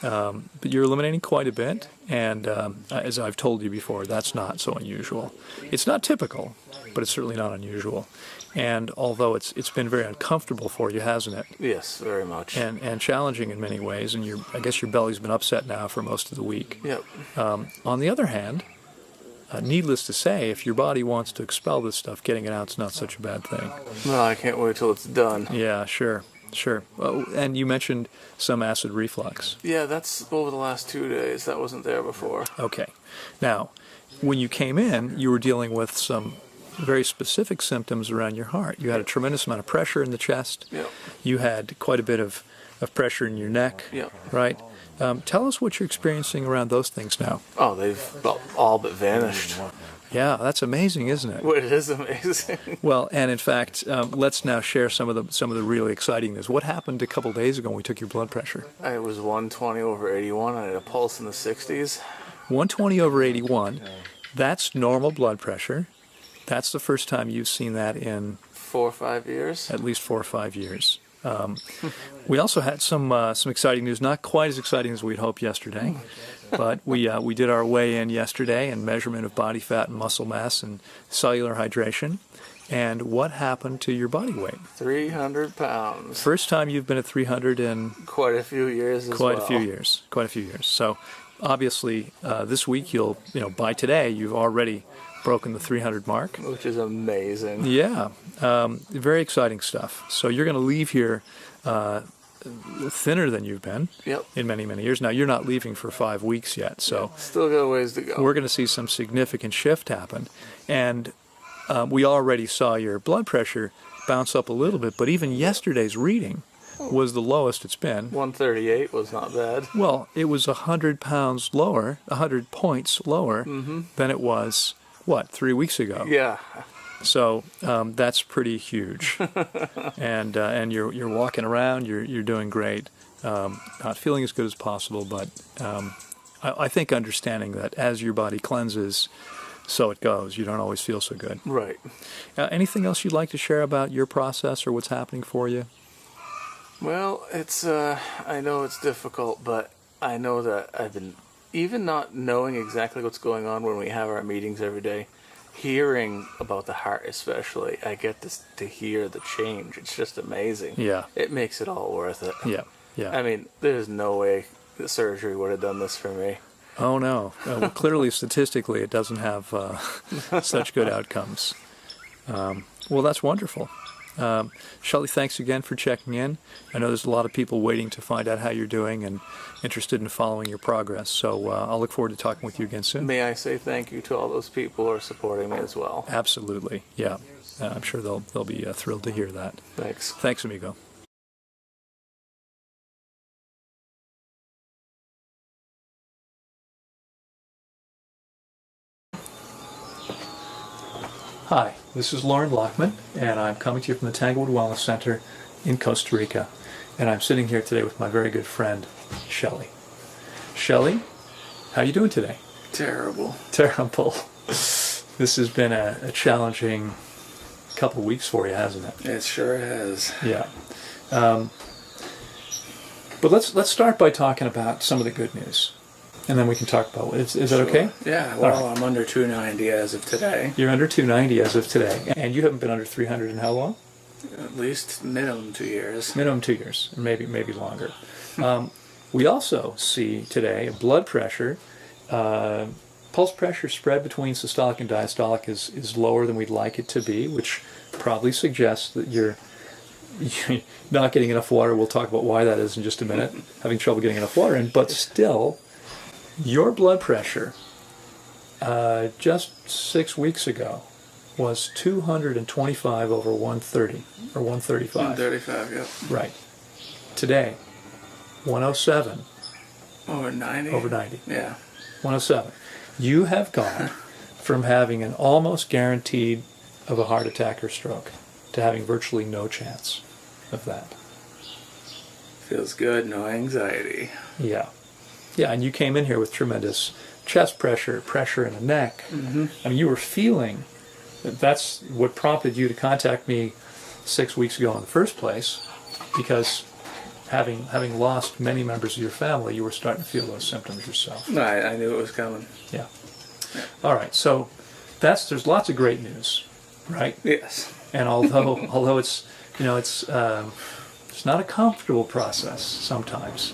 But you're eliminating quite a bit, and as I've told you before, that's not so unusual. It's not typical, but it's certainly not unusual. And although it's been very uncomfortable for you, hasn't it? Yes, very much. And challenging in many ways, and I guess your belly's been upset now for most of the week. Yep. On the other hand, needless to say, if your body wants to expel this stuff, getting it out's not such a bad thing. No, I can't wait till it's done. Yeah, sure. And you mentioned some acid reflux. Yeah, that's over the last 2 days. That wasn't there before. Okay. Now, when you came in, you were dealing with some very specific symptoms around your heart. You had a tremendous amount of pressure in the chest. Yep. You had quite a bit of pressure in your neck. Yep. Right? Tell us what you're experiencing around those things now. Oh, they've all but vanished. Yeah, that's amazing, isn't it? Well, it is amazing. Well, and in fact, let's now share some of the really exciting news. What happened a couple days ago when we took your blood pressure? It was 120/81. I had a pulse in the 60s. 120/81. That's normal blood pressure. That's the first time you've seen that in 4 or 5 years. At least 4 or 5 years. We also had some exciting news, not quite as exciting as we'd hoped yesterday, but we did our weigh-in yesterday and measurement of body fat and muscle mass and cellular hydration. And what happened to your body weight? 300 pounds. First time you've been at 300 in quite a few years as Quite a few years. So obviously this week by today you've already broken the 300 mark. Which is amazing. Yeah. Very exciting stuff. So you're going to leave here thinner than you've been in many, many years. Now, you're not leaving for 5 weeks yet, so still got a ways to go. We're going to see some significant shift happen. And we already saw your blood pressure bounce up a little bit, but even yesterday's reading was the lowest it's been. 138 was not bad. Well, it was 100 pounds lower, 100 points lower than it was, 3 weeks ago? Yeah. So that's pretty huge, and you're walking around. You're doing great. Not feeling as good as possible, but I think understanding that as your body cleanses, so it goes. You don't always feel so good. Right. Anything else you'd like to share about your process or what's happening for you? Well, it's I know it's difficult, but I know that I've been, even not knowing exactly what's going on when we have our meetings every day, hearing about the heart especially, I get to hear the change. It's just amazing. Yeah. It makes it all worth it. Yeah. I mean, there's no way the surgery would have done this for me. Oh, no. Well, clearly, statistically, it doesn't have such good outcomes. Well, that's wonderful. Shelly, thanks again for checking in. I know there's a lot of people waiting to find out how you're doing and interested in following your progress. So I'll look forward to talking with you again soon. May I say thank you to all those people who are supporting me as well. Absolutely. Yeah. I'm sure they'll be thrilled to hear that. Thanks. Thanks, amigo. Hi, this is Lauren Lockman, and I'm coming to you from the Tanglewood Wellness Center in Costa Rica. And I'm sitting here today with my very good friend, Shelly. Shelly, how you doing today? Terrible. Terrible. This has been a challenging couple of weeks for you, hasn't it? It sure has. Yeah. But let's start by talking about some of the good news, and then we can talk about is that okay? Yeah. Well, All right. I'm under 290 as of today. You're under 290 as of today, and you haven't been under 300 in how long? At least minimum 2 years. Minimum 2 years, and maybe longer. We also see today blood pressure, pulse pressure spread between systolic and diastolic is lower than we'd like it to be, which probably suggests that you're not getting enough water. We'll talk about why that is in just a minute, having trouble getting enough water in, but still, your blood pressure just 6 weeks ago was 225 over 130, or 135. 135, yep. Right. Today, 107 Over 90? over 90. Yeah. 107. You have gone from having an almost guaranteed of a heart attack or stroke to having virtually no chance of that. Feels good, no anxiety. Yeah. Yeah, and you came in here with tremendous chest pressure, pressure in the neck. Mm-hmm. I mean, you were feeling that's what prompted you to contact me 6 weeks ago in the first place, because having lost many members of your family, you were starting to feel those symptoms yourself. I knew it was coming. Yeah. All right. So there's lots of great news, right? Yes. And although it's it's not a comfortable process sometimes.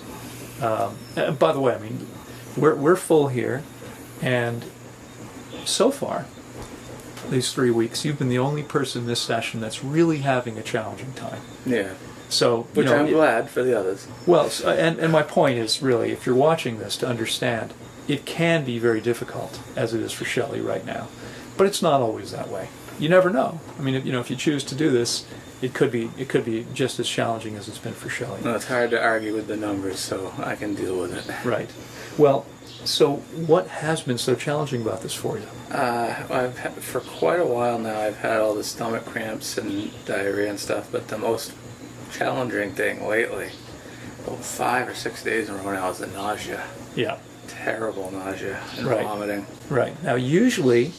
By the way, I mean we're full here, and so far these 3 weeks you've been the only person in this session that's really having a challenging time. Yeah. So Which I'm glad for the others. Well, and my point is really, if you're watching this, to understand it can be very difficult, as it is for Shelly right now, but it's not always that way. You never know. I mean, if you choose to do this, it could be just as challenging as it's been for Shelly. No, it's hard to argue with the numbers, so I can deal with it. Right. Well, so what has been so challenging about this for you? For quite a while now, I've had all the stomach cramps and diarrhea and stuff, but the most challenging thing lately, 5 or 6 days in a row now, is the nausea. Yeah. Terrible nausea and Right. vomiting. Right. Now, usually,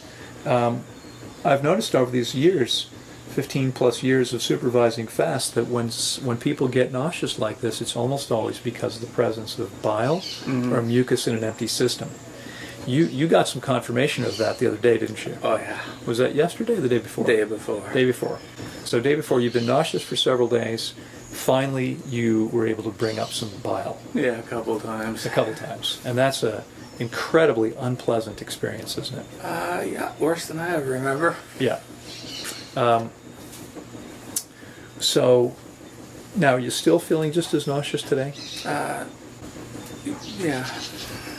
I've noticed over these years, 15 plus years of supervising fast, that when people get nauseous like this, it's almost always because of the presence of bile or mucus in an empty system. You got some confirmation of that the other day, didn't you? Oh yeah. Was that yesterday or the day before? Day before. Day before. So day before, you've been nauseous for several days. Finally, you were able to bring up some bile. Yeah, a couple times. A couple times. And that's a incredibly unpleasant experience, isn't it? Yeah, worse than I ever remember. Yeah. So, now, are you still feeling just as nauseous today? Yeah.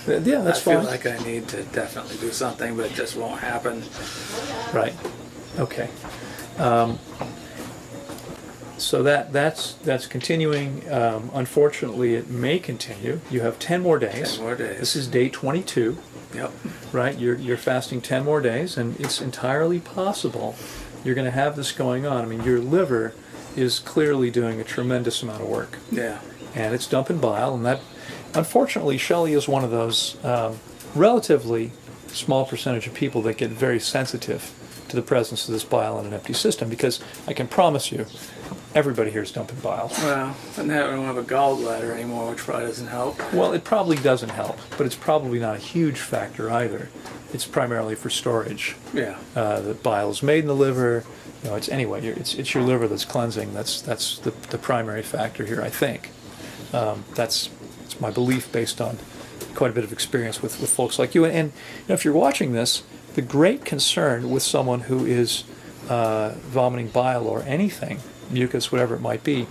Yeah, that's fine. I feel like I need to definitely do something, but it just won't happen. Right. Okay. So that's continuing. Unfortunately, it may continue. You have 10 more days. 10 more days. This is day 22. Yep. Right? You're fasting 10 more days, and it's entirely possible you're going to have this going on. I mean, your liver is clearly doing a tremendous amount of work. Yeah. And it's dumping bile, and that, unfortunately, Shelly is one of those relatively small percentage of people that get very sensitive to the presence of this bile in an empty system, because I can promise you, everybody here is dumping bile. Well, and now I don't have a gallbladder anymore, which probably doesn't help. Well, it probably doesn't help, but it's probably not a huge factor either. It's primarily for storage. Yeah. The bile is made in the liver. It's anyway. It's your liver that's cleansing. That's the primary factor here, I think. That's my belief based on quite a bit of experience with folks like you. And if you're watching this, the great concern with someone who is vomiting bile or anything, mucus, whatever it might be,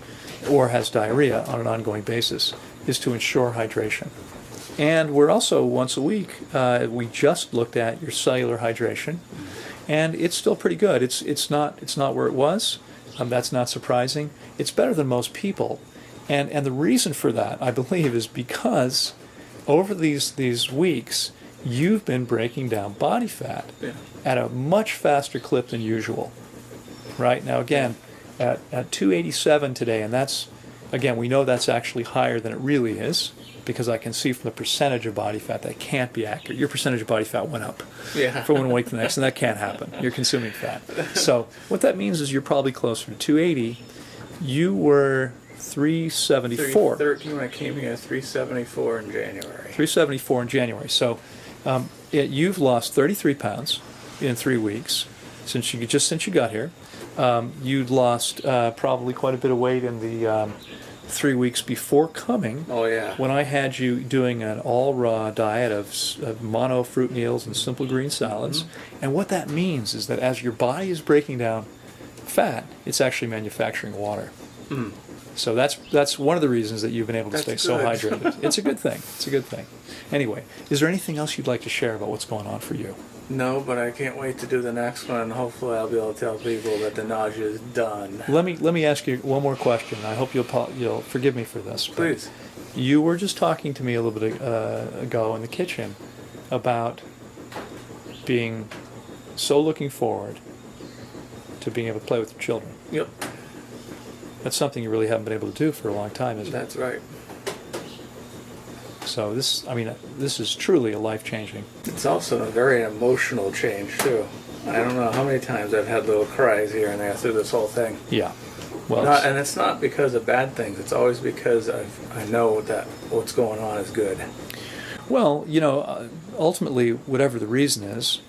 or has diarrhea on an ongoing basis, is to ensure hydration. And we're also, once a week, we just looked at your cellular hydration, and it's still pretty good. It's not where it was. That's not surprising. It's better than most people. And the reason for that, I believe, is because over these weeks, you've been breaking down body fat at a much faster clip than usual. Right? Now, again, at 287 today, and that's, again, we know that's actually higher than it really is, because I can see from the percentage of body fat that can't be accurate. Your percentage of body fat went up from one week to the next, and that can't happen. You're consuming fat. So what that means is you're probably closer to 280. You were 374. 313 when I came here, 374 in January. 374 in January. So you've lost 33 pounds in 3 weeks since you got here. You'd lost probably quite a bit of weight in the 3 weeks before coming. Oh yeah. When I had you doing an all raw diet of mono fruit meals and simple green salads. And what that means is that as your body is breaking down fat, it's actually manufacturing water. So that's one of the reasons that you've been able to stay so hydrated. It's a good thing. It's a good thing. Anyway, is there anything else you'd like to share about what's going on for you? No, but I can't wait to do the next one, and hopefully I'll be able to tell people that the nausea is done. Let me ask you one more question. I hope you'll forgive me for this. Please. You were just talking to me a little bit ago in the kitchen about being so looking forward to being able to play with your children. Yep. That's something you really haven't been able to do for a long time, isn't it? That's right. So this is truly a life-changing. It's also a very emotional change too. I don't know how many times I've had little cries here and there through this whole thing. Yeah. Well, and it's not because of bad things. It's always because I know that what's going on is good. Well, ultimately, whatever the reason is,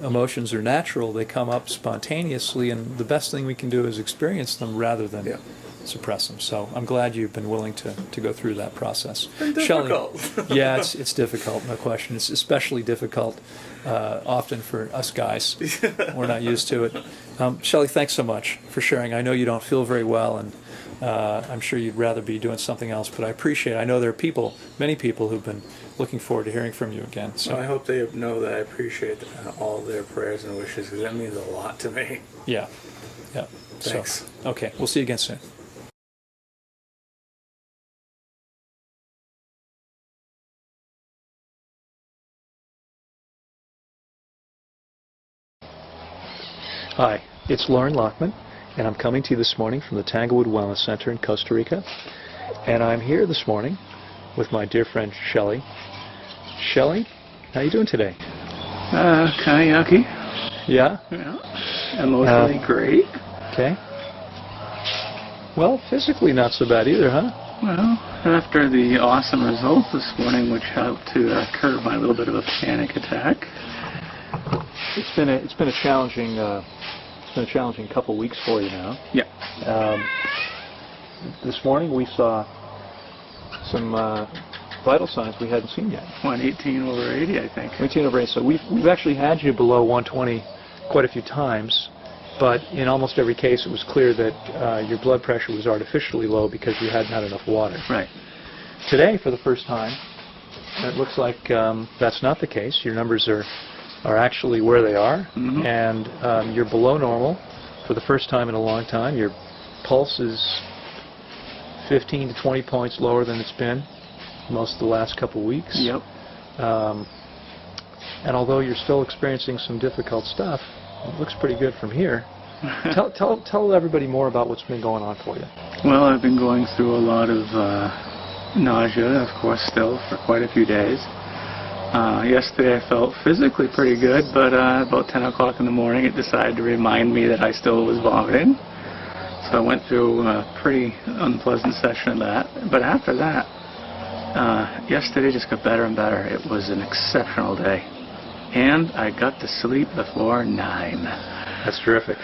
emotions are natural. They come up spontaneously, and the best thing we can do is experience them rather than suppress them. So I'm glad you've been willing to go through that process. It's difficult. Shelly, yeah, it's difficult, no question. It's especially difficult often for us guys. We're not used to it. Shelly, thanks so much for sharing. I know you don't feel very well, and I'm sure you'd rather be doing something else, but I appreciate it. I know there are many people who've been looking forward to hearing from you again. So I hope they know that I appreciate all their prayers and wishes, because that means a lot to me. Yeah. Thanks. So, okay, we'll see you again soon. Hi, it's Lauren Lockman, and I'm coming to you this morning from the Tanglewood Wellness Center in Costa Rica. And I'm here this morning with my dear friend Shelly. Shelly, how you doing today? Kind of yucky. Yeah? Yeah. Emotionally great. Okay. Well, physically not so bad either, huh? Well, after the awesome results this morning, which helped to curb my little bit of a panic attack. It's been a challenging couple weeks for you now. Yeah. This morning we saw some vital signs we hadn't seen yet. 118 over 80, I think. 118 over 80. So we've actually had you below 120 quite a few times, but in almost every case it was clear that your blood pressure was artificially low because you hadn't had enough water. Right. Today, for the first time, it looks like that's not the case. Your numbers are actually where they are, and you're below normal for the first time in a long time. Your pulse is 15 to 20 points lower than it's been most of the last couple weeks. Yep. And although you're still experiencing some difficult stuff, it looks pretty good from here. Tell everybody more about what's been going on for you. Well, I've been going through a lot of nausea, of course, still for quite a few days. Yesterday I felt physically pretty good, but about 10 o'clock in the morning it decided to remind me that I still was vomiting. So I went through a pretty unpleasant session of that. But after that, yesterday just got better and better. It was an exceptional day. And I got to sleep before 9. That's terrific.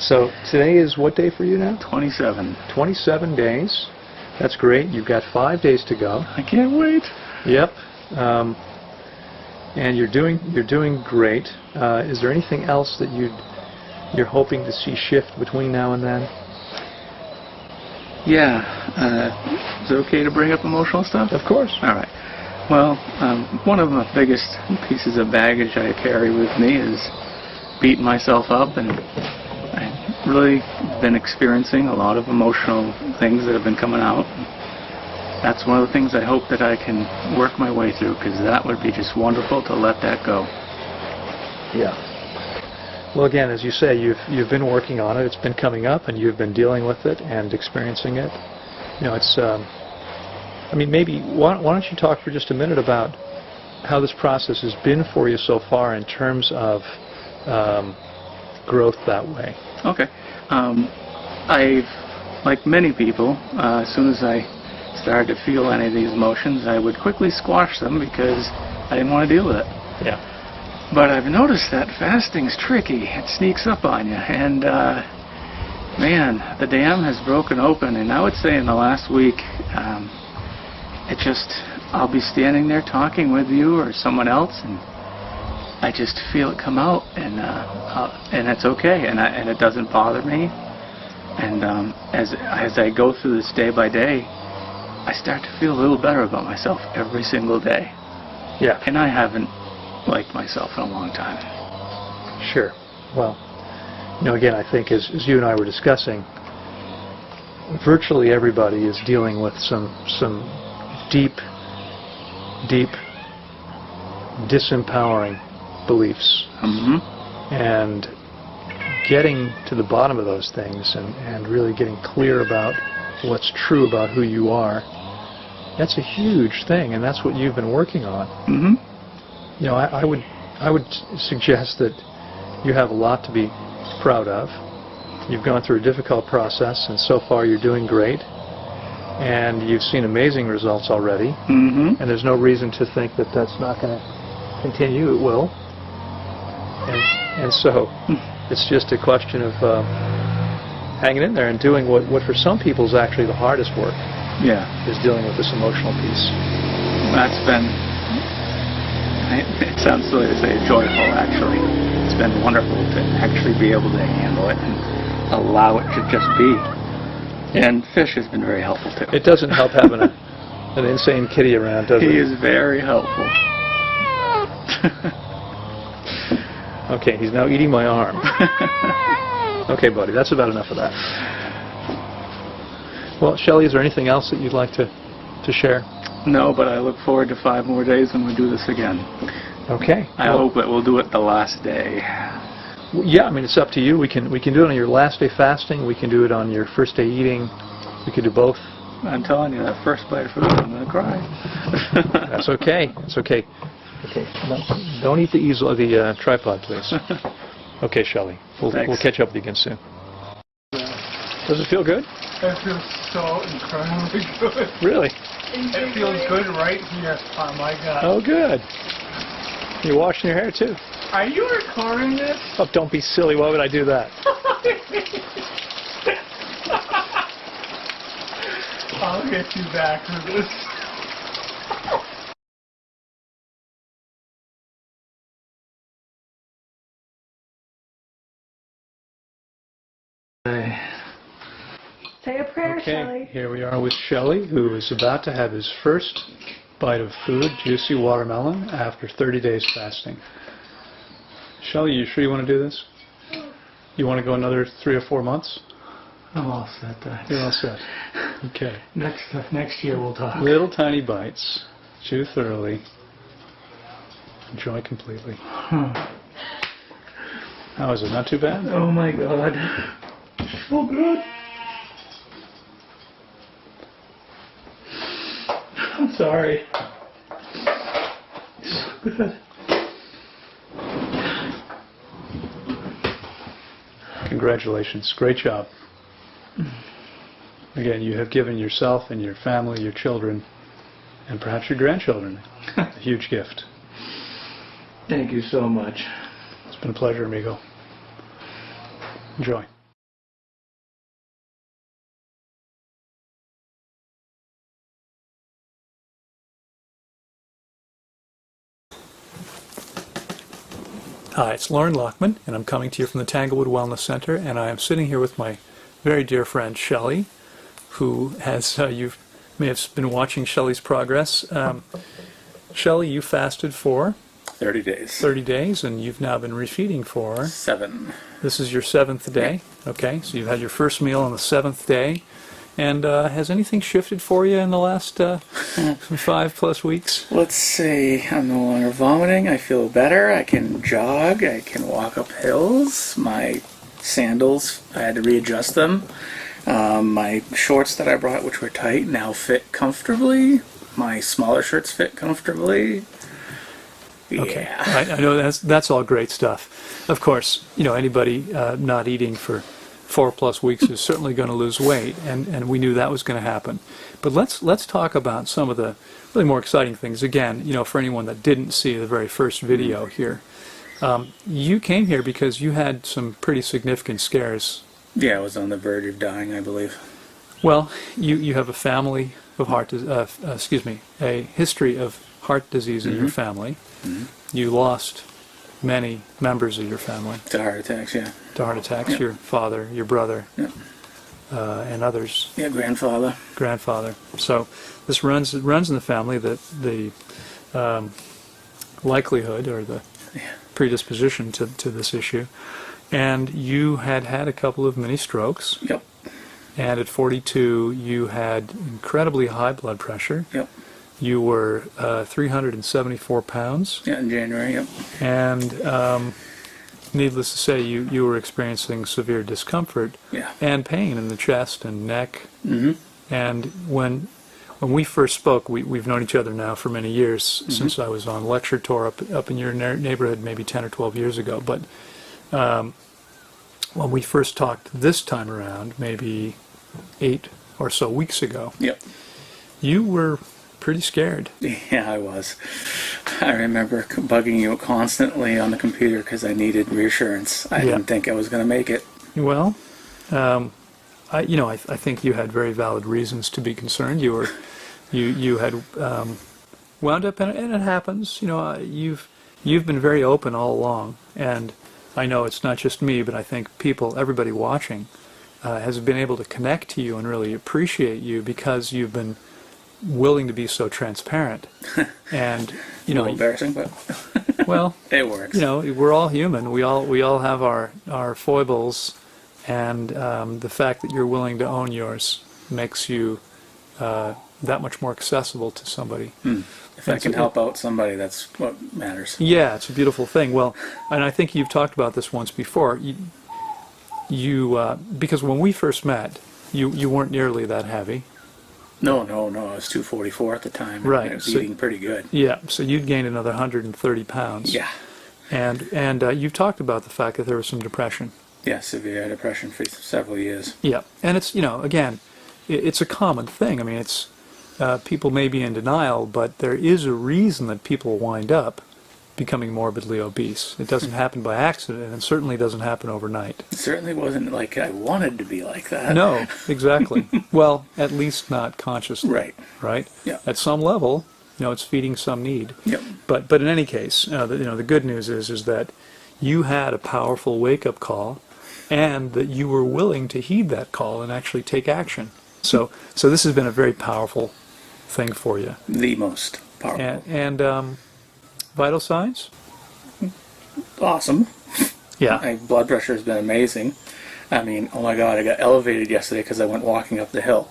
So today is what day for you now? 27. 27 days. That's great. You've got 5 days to go. I can't wait. Yep. And you're doing great. Is there anything else that you're hoping to see shift between now and then? Yeah. Is it okay to bring up emotional stuff? Of course. All right. Well, one of the biggest pieces of baggage I carry with me is beating myself up, and I've really been experiencing a lot of emotional things that have been coming out. that's one of the things I hope that I can work my way through, because that would be just wonderful to let that go. Yeah. Well, again, as you say, you've been working on it. It's been coming up, and you've been dealing with it and experiencing it. You know, it's. I mean, maybe why don't you talk for just a minute about how this process has been for you so far in terms of growth that way. Okay. I've, like many people, as soon as I started to feel any of these emotions, I would quickly squash them because I didn't want to deal with it. Yeah. But I've noticed that fasting's tricky. It sneaks up on you. And, man, the dam has broken open. And I would say in the last week, I'll be standing there talking with you or someone else, and I just feel it come out, and it's okay, and it doesn't bother me. And as I go through this day by day, I start to feel a little better about myself every single day. Yeah. And I haven't liked myself in a long time. Sure. Well, you know, again, I think as you and I were discussing, virtually everybody is dealing with some deep disempowering beliefs. Mm-hmm. And getting to the bottom of those things and really getting clear about what's true about who you are, that's a huge thing, and that's what you've been working on. Mm-hmm. You know, I would suggest that you have a lot to be proud of. You've gone through a difficult process, and so far you're doing great. And you've seen amazing results already. Mm-hmm. And there's no reason to think that that's not going to continue. It will. And so it's just a question of hanging in there and doing what for some people is actually the hardest work. Yeah. Is dealing with this emotional piece. That's been, it sounds silly to say joyful, actually. It's been wonderful to actually be able to handle it and allow it to just be. And Fish has been very helpful, too. It doesn't help having an insane kitty around, does it? He is very helpful. Okay, he's now eating my arm. Okay, buddy, that's about enough of that. Well, Shelly, is there anything else that you'd like to share? No, but I look forward to 5 more days when we do this again. Okay. I hope that we'll do it the last day. Yeah, I mean, it's up to you. We can do it on your last day fasting. We can do it on your first day eating. We could do both. I'm telling you, that first bite of food, I'm going to cry. That's okay. It's okay. Okay. No, don't eat the easel, the tripod, please. Okay, Shelly. We'll catch up with you again soon. Does it feel good? It feels so incredibly good. Really? It feels good right here on my gut. Oh, good. You're washing your hair, too. Are you recording this? Oh, don't be silly. Why would I do that? I'll get you back for this. Say a prayer, Okay, Shelly. here we are with Shelly, who is about to have his first bite of food, juicy watermelon, after 30 days fasting. Shelly, you sure you want to do this? You want to go another 3 or 4 months? I'm all set. You're all set. Okay. Next year we'll talk. Little tiny bites. Chew thoroughly. Enjoy completely. How is it? Not too bad? Oh my God. Oh, good. I'm sorry. Good. Congratulations. Great job. Again, you have given yourself and your family, your children, and perhaps your grandchildren a huge gift. Thank you so much. It's been a pleasure, amigo. Enjoy. Hi, it's Lauren Lockman, and I'm coming to you from the Tanglewood Wellness Center, and I am sitting here with my very dear friend Shelly, who has, you may have been watching Shelly's progress. Shelly, you fasted for 30 days. 30 days, and you've now been refeeding for 7. This is your 7th day. Okay, so you've had your first meal on the 7th day, And has anything shifted for you in the last 5+ weeks? Let's see. I'm no longer vomiting. I feel better. I can jog. I can walk up hills. My sandals, I had to readjust them. My shorts that I brought, which were tight, now fit comfortably. My smaller shirts fit comfortably. Okay. Yeah. I know that's all great stuff. Of course, anybody not eating for 4+ weeks is certainly going to lose weight, and we knew that was going to happen. But let's talk about some of the really more exciting things. Again, for anyone that didn't see the very first video here, you came here because you had some pretty significant scares. Yeah, I was on the verge of dying, I believe. Well, you have a family of a history of heart disease in your family. You lost many members of your family To heart attacks, yeah. to heart attacks. Yeah. Your father, your brother, Yeah. and others. Yeah, grandfather. Grandfather. So this runs in the family. That the likelihood or the predisposition to this issue. And you had a couple of mini strokes. Yep. And at 42, you had incredibly high blood pressure. Yep. You were 374 pounds. Yeah, in January, yep. And needless to say, you were experiencing severe discomfort Yeah. and pain in the chest and neck. Mm-hmm. And when we first spoke, we've known each other now for many years, since I was on lecture tour up in your neighborhood maybe 10 or 12 years ago. But when we first talked this time around, maybe 8 or so weeks ago, Yep. you were pretty scared. Yeah, I was. I remember bugging you constantly on the computer because I needed reassurance. I didn't think I was going to make it. Well, I think you had very valid reasons to be concerned. You had wound up, and it happens. You've been very open all along, and I know it's not just me, but I think everybody watching, has been able to connect to you and really appreciate you because you've been willing to be so transparent. And A little embarrassing, but well, it works. we're all human. We all have our foibles, and the fact that you're willing to own yours makes you that much more accessible to somebody. If I can help out somebody, that's what matters. Yeah, it's a beautiful thing. Well, and I think you've talked about this once before. You because when we first met, you weren't nearly that heavy. No, I was 244 at the time. and Right, I was so- eating pretty good. Yeah, so you'd gained another 130 pounds. Yeah. And you've talked about the fact that there was some depression. Yeah, severe depression for several years. Yeah, and it's, again, it's a common thing. I mean, it's people may be in denial, but there is a reason that people wind up becoming morbidly obese. It doesn't happen by accident, and it certainly doesn't happen overnight. It certainly wasn't like I wanted to be like that. No, exactly. Well, at least not consciously. Right. Right? Yeah. At some level, it's feeding some need. Yep. But in any case, the good news is that you had a powerful wake-up call, and that you were willing to heed that call and actually take action. So this has been a very powerful thing for you. The most powerful. And vital signs? Awesome. Yeah. My blood pressure has been amazing. I mean, oh my God, I got elevated yesterday because I went walking up the hill.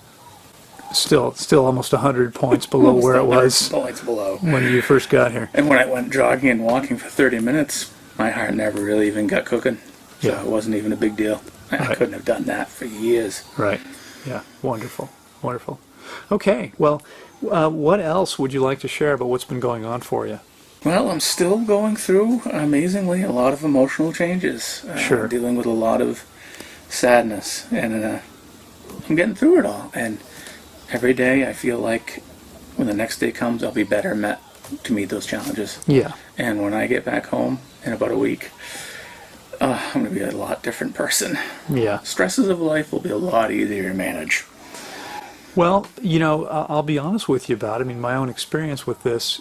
Still almost 100 points below Almost where it 100 was points below. when you first got here. And when I went jogging and walking for 30 minutes, my heart never really even got cooking. So Yeah. it wasn't even a big deal. I Right. couldn't have done that for years. Right. Yeah. Wonderful. Wonderful. Okay. Well, what else would you like to share about what's been going on for you? Well, I'm still going through, amazingly, a lot of emotional changes. Sure. Dealing with a lot of sadness. And I'm getting through it all. And every day I feel like when the next day comes, I'll be better met to meet those challenges. Yeah. And when I get back home in about a week, I'm going to be a lot different person. Yeah. Stresses of life will be a lot easier to manage. Well, I'll be honest with you about it. I mean, my own experience with this,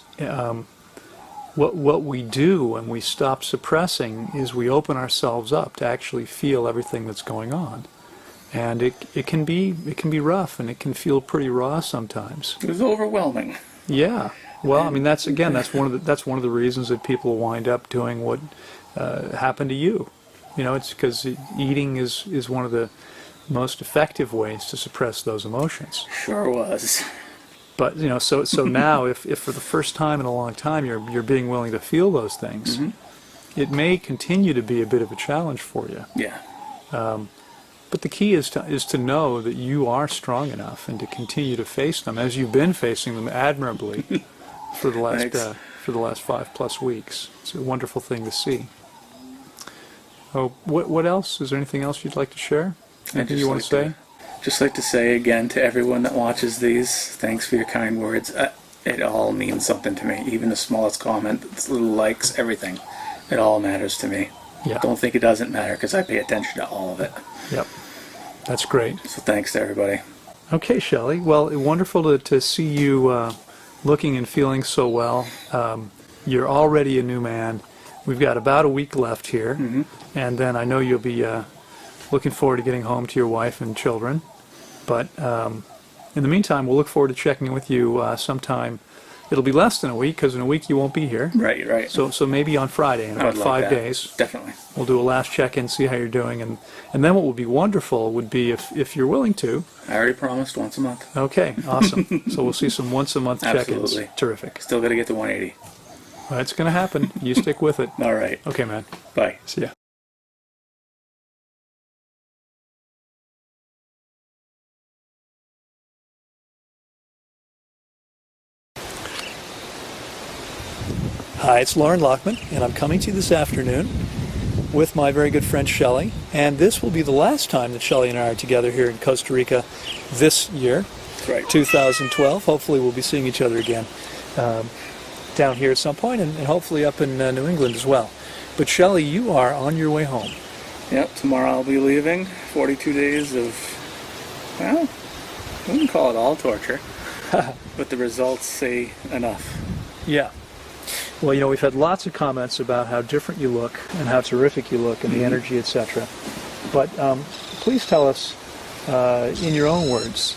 what we do when we stop suppressing is we open ourselves up to actually feel everything that's going on. And it can be rough, and it can feel pretty raw sometimes. It was overwhelming. Yeah. Well, I mean, that's one of the reasons that people wind up doing what happened to you. It's because eating is one of the most effective ways to suppress those emotions. Sure was. But so now, if for the first time in a long time you're being willing to feel those things, it may continue to be a bit of a challenge for you. Yeah. But the key is to know that you are strong enough and to continue to face them as you've been facing them admirably for the last 5+ weeks. It's a wonderful thing to see. Oh, what else? Is there anything else you'd like to share? Anything you want to say? Just like to say again to everyone that watches these, thanks for your kind words. It all means something to me. Even the smallest comment, the little likes, everything. It all matters to me. Yeah. Don't think it doesn't matter, because I pay attention to all of it. Yep. That's great. So thanks to everybody. Okay, Shelly. Well, wonderful to see you looking and feeling so well. You're already a new man. We've got about a week left here, and then I know you'll be looking forward to getting home to your wife and children. But in the meantime, we'll look forward to checking in with you sometime. It'll be less than a week, because in a week you won't be here. Right. So maybe on Friday, in about 5 days. Definitely. We'll do a last check-in, see how you're doing, and then what would be wonderful would be if you're willing to. I already promised once a month. Okay, awesome. So we'll see some once-a-month check-ins. Absolutely. Terrific. Still got to get to 180. Well, it's going to happen. You stick with it. All right. Okay, man. Bye. See ya. Hi, it's Lauren Lockman, and I'm coming to you this afternoon with my very good friend Shelly. And this will be the last time that Shelly and I are together here in Costa Rica this year, That's right. 2012. Hopefully we'll be seeing each other again down here at some point, and hopefully up in New England as well. But Shelly, you are on your way home. Yep, tomorrow I'll be leaving. 42 days of, well, I wouldn't call it all torture, but the results say enough. Yeah. Well, we've had lots of comments about how different you look and how terrific you look and the energy, etc. But please tell us, in your own words,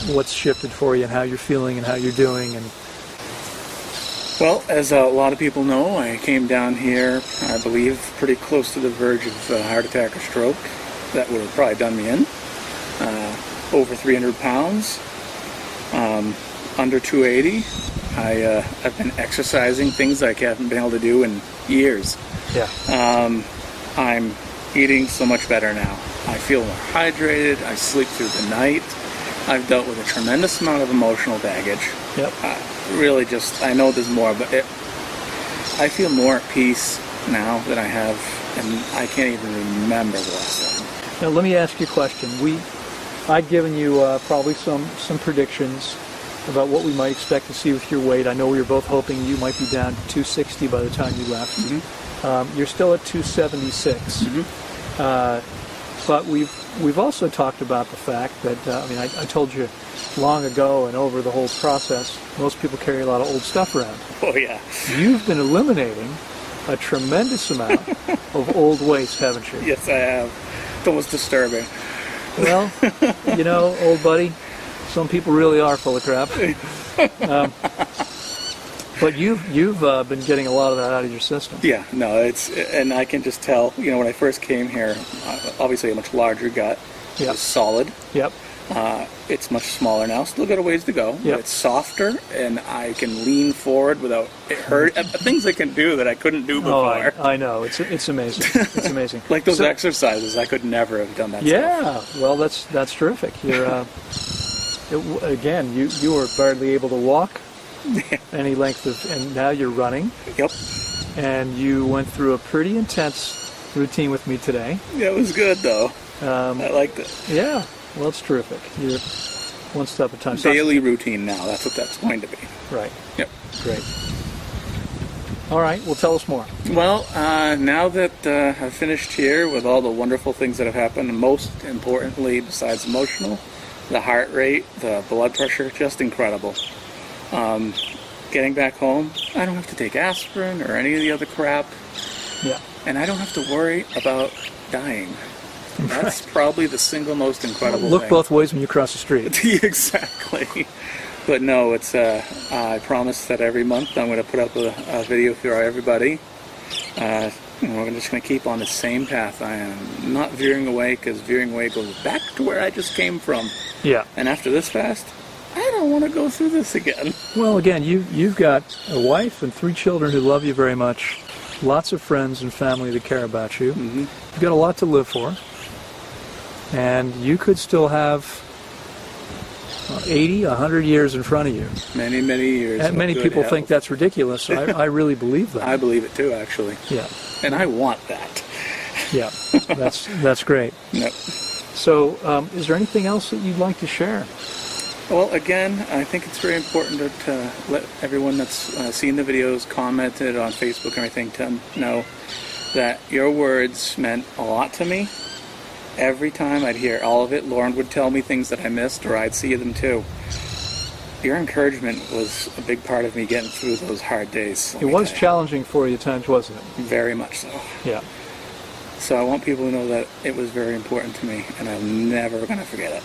what's shifted for you and how you're feeling and how you're doing. And well, as a lot of people know, I came down here, I believe, pretty close to the verge of a heart attack or stroke. That would have probably done me in. Over 300 pounds, under 280. I've been exercising, things I haven't been able to do in years. Yeah. I'm eating so much better now. I feel more hydrated. I sleep through the night. I've dealt with a tremendous amount of emotional baggage. Yep. Really just, I know there's more, but I feel more at peace now than I have, and I can't even remember the last time. Now let me ask you a question. I'd given you probably some predictions about what we might expect to see with your weight. I know we were both hoping you might be down to 260 by the time you left. You're still at 276. But we've also talked about the fact that, I told you long ago and over the whole process, most people carry a lot of old stuff around. Oh yeah. You've been eliminating a tremendous amount of old waste, haven't you? Yes, I have. It's almost disturbing. Well, old buddy, some people really are full of crap. But you've been getting a lot of that out of your system. Yeah, no, and I can just tell, when I first came here, obviously a much larger gut. Yep. It was solid. Yep. It's much smaller now, still got a ways to go. Yep. It's softer, and I can lean forward without it hurt. Things I can do that I couldn't do before. Oh, I know. It's amazing. It's amazing. Like those exercises, I could never have done that stuff. Well, that's terrific. You're again, you were barely able to walk any length of, and now you're running. Yep. And you went through a pretty intense routine with me today. Yeah, it was good though. I liked it. Yeah. Well, it's terrific. You're one step at a time. Daily routine now. That's what that's going to be. Right. Yep. Great. All right. Well, tell us more. Well, now that I've finished here with all the wonderful things that have happened, and most importantly, besides emotional, the heart rate, the blood pressure, just incredible. Getting back home, I don't have to take aspirin or any of the other crap. Yeah. And I don't have to worry about dying. That's probably the single most incredible Look thing. both ways when you cross the street. Exactly. But no, it's I promise that every month I'm going to put up a video for everybody. And we're just going to keep on the same path. I am not veering away, because veering away goes back to where I just came from. Yeah. And after this fast, I don't want to go through this again. Well, again, you've got a wife and 3 children who love you very much, lots of friends and family that care about you. Mm-hmm. You've got a lot to live for, and you could still have 80, 100 years in front of you. Many, many years. And many people think that's ridiculous. I really believe that. I believe it too, actually. Yeah. And I want that. Yeah, that's great. Yep. So, is there anything else that you'd like to share? Well, again, I think it's very important to let everyone that's seen the videos, commented on Facebook and everything, to know that your words meant a lot to me. Every time I'd hear all of it, Lauren would tell me things that I missed, or I'd see them too. Your encouragement was a big part of me getting through those hard days. It was challenging for you at times, wasn't it? Very much so. Yeah. So I want people to know that it was very important to me, and I'm never going to forget it.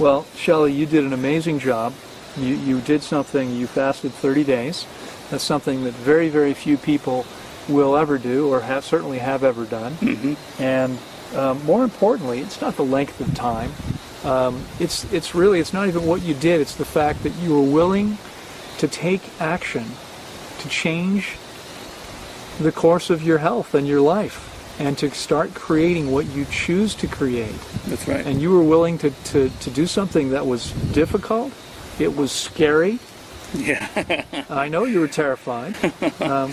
Well, Shelly, you did an amazing job. You did something, you fasted 30 days. That's something that very, very few people will ever do, or certainly have ever done. Mm-hmm. And more importantly, it's not the length of time. It's not even what you did. It's the fact that you were willing to take action to change the course of your health and your life, and to start creating what you choose to create. That's right. And you were willing to do something that was difficult. It was scary. Yeah. I know you were terrified.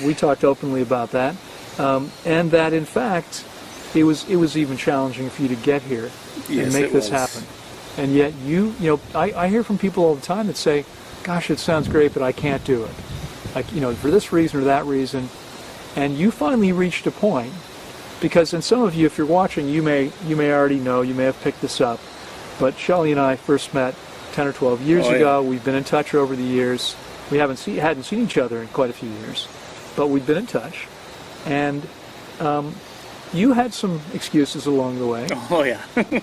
We talked openly about that. And that, in fact, it was even challenging for you to get here and make this happen. And yet I hear from people all the time that say, gosh, it sounds great, but I can't do it. For this reason or that reason. And you finally reached a point, because, and some of you, if you're watching, you may already know, you may have picked this up, but Shelly and I first met 10 or 12 years ago. We've been in touch over the years. We hadn't seen each other in quite a few years, but we've been in touch. And you had some excuses along the way. Oh, yeah.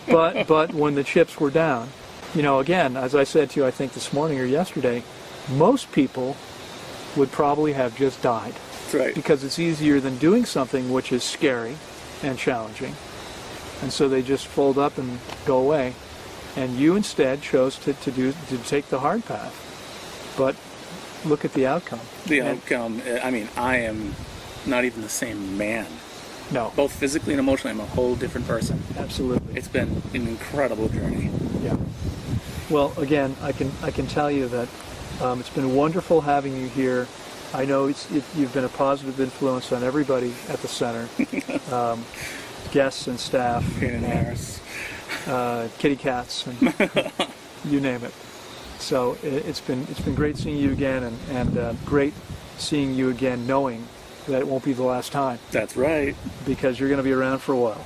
but when the chips were down, again, as I said to you, I think this morning or yesterday, most people would probably have just died. That's right. Because it's easier than doing something which is scary and challenging. And so they just fold up and go away. And you instead chose to take the hard path. But look at the outcome. The outcome, I mean, I am not even the same man. No. Both physically and emotionally, I'm a whole different person. Absolutely. It's been an incredible journey. Yeah. Well, again, I can tell you that it's been wonderful having you here. I know you've been a positive influence on everybody at the center, guests and staff, kitty cats, and you name it. So it's been great seeing you again, and great seeing you again, knowing that it won't be the last time. That's right. Because you're going to be around for a while.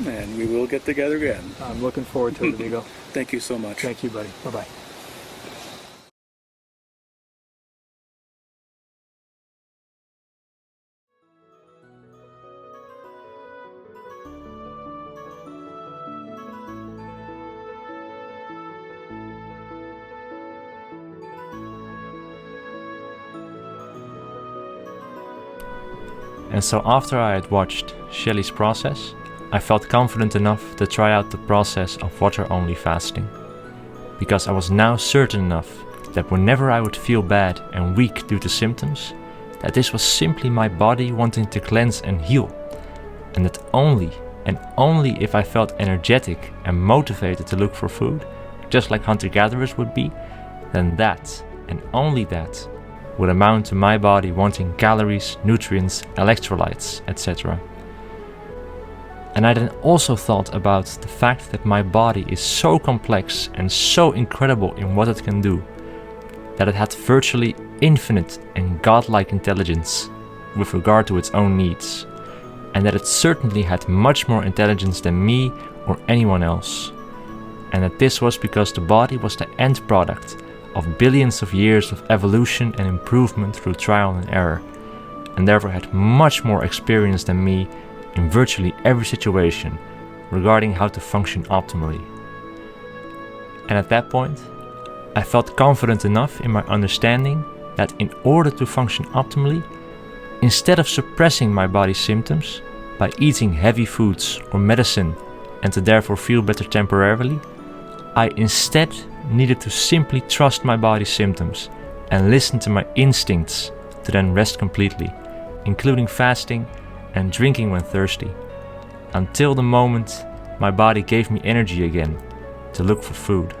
And we will get together again. I'm looking forward to it, amigo. Thank you so much. Thank you, buddy. Bye-bye. And so after I had watched Shelly's process, I felt confident enough to try out the process of water-only fasting. Because I was now certain enough that whenever I would feel bad and weak due to symptoms, that this was simply my body wanting to cleanse and heal. And that only if I felt energetic and motivated to look for food, just like hunter-gatherers would be, then that, and only that, would amount to my body wanting calories, nutrients, electrolytes, etc. And I then also thought about the fact that my body is so complex and so incredible in what it can do, that it had virtually infinite and godlike intelligence with regard to its own needs, and that it certainly had much more intelligence than me or anyone else, and that this was because the body was the end product of billions of years of evolution and improvement through trial and error, and therefore had much more experience than me in virtually every situation regarding how to function optimally. And at that point, I felt confident enough in my understanding that in order to function optimally, instead of suppressing my body's symptoms by eating heavy foods or medicine and to therefore feel better temporarily, I instead needed to simply trust my body's symptoms and listen to my instincts to then rest completely, including fasting and drinking when thirsty, until the moment my body gave me energy again to look for food.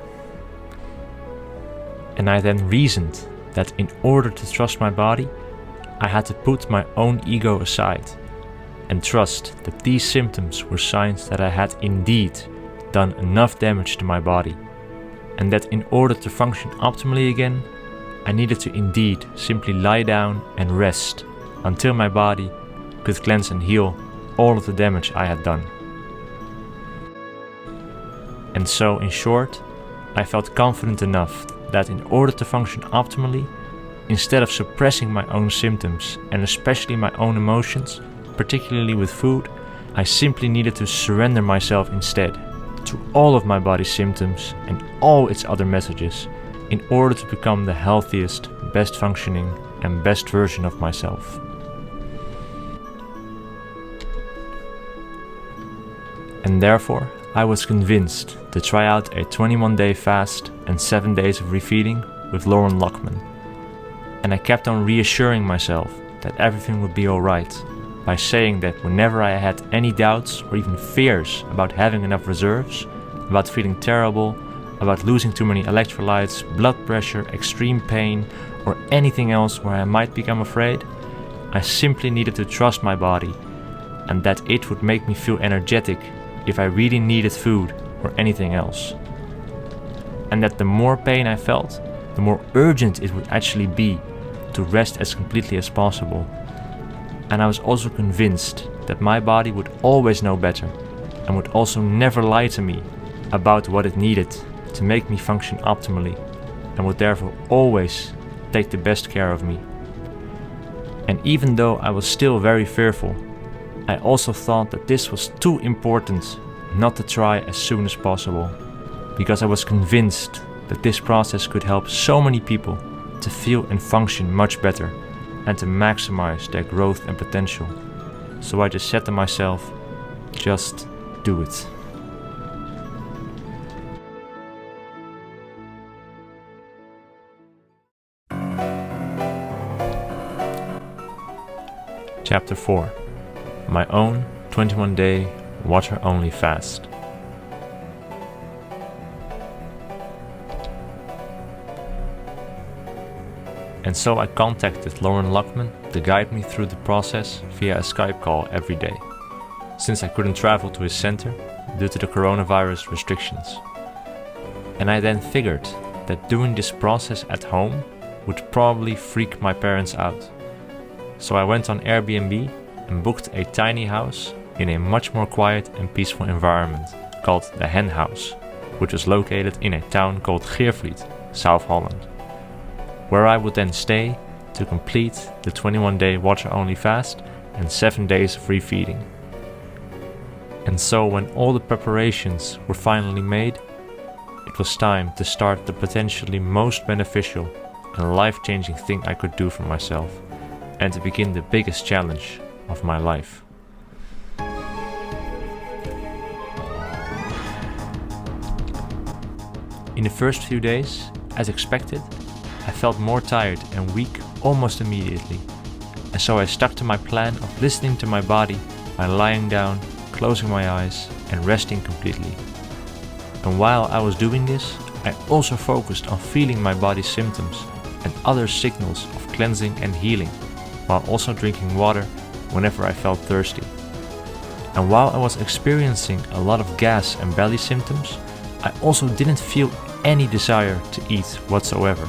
And I then reasoned that in order to trust my body, I had to put my own ego aside and trust that these symptoms were signs that I had indeed done enough damage to my body, and that in order to function optimally again, I needed to indeed simply lie down and rest until my body could cleanse and heal all of the damage I had done. And so, in short, I felt confident enough that in order to function optimally, instead of suppressing my own symptoms and especially my own emotions, particularly with food, I simply needed to surrender myself instead to all of my body's symptoms and all its other messages in order to become the healthiest, best functioning and best version of myself. And therefore, I was convinced to try out a 21-day fast and 7 days of refeeding with Lauren Lockman. And I kept on reassuring myself that everything would be alright by saying that whenever I had any doubts or even fears about having enough reserves, about feeling terrible, about losing too many electrolytes, blood pressure, extreme pain, or anything else where I might become afraid, I simply needed to trust my body and that it would make me feel energetic if I really needed food or anything else. And that the more pain I felt, the more urgent it would actually be to rest as completely as possible. And I was also convinced that my body would always know better and would also never lie to me about what it needed to make me function optimally, and would therefore always take the best care of me. And even though I was still very fearful, I also thought that this was too important not to try as soon as possible, because I was convinced that this process could help so many people to feel and function much better and to maximize their growth and potential. So I just said to myself, just do it. Chapter 4. My own 21-day water-only fast. And so I contacted Lauren Lockman to guide me through the process via a Skype call every day, since I couldn't travel to his center due to the coronavirus restrictions. And I then figured that doing this process at home would probably freak my parents out. So I went on Airbnb and booked a tiny house in a much more quiet and peaceful environment called the Hen House, which was located in a town called Geervliet, South Holland, where I would then stay to complete the 21-day water-only fast and 7 days of refeeding. And so when all the preparations were finally made, it was time to start the potentially most beneficial and life-changing thing I could do for myself, and to begin the biggest challenge of my life. In the first few days, as expected, I felt more tired and weak almost immediately, and so I stuck to my plan of listening to my body by lying down, closing my eyes and resting completely. And while I was doing this, I also focused on feeling my body's symptoms and other signals of cleansing and healing, while also drinking water whenever I felt thirsty. And while I was experiencing a lot of gas and belly symptoms, I also didn't feel any desire to eat whatsoever.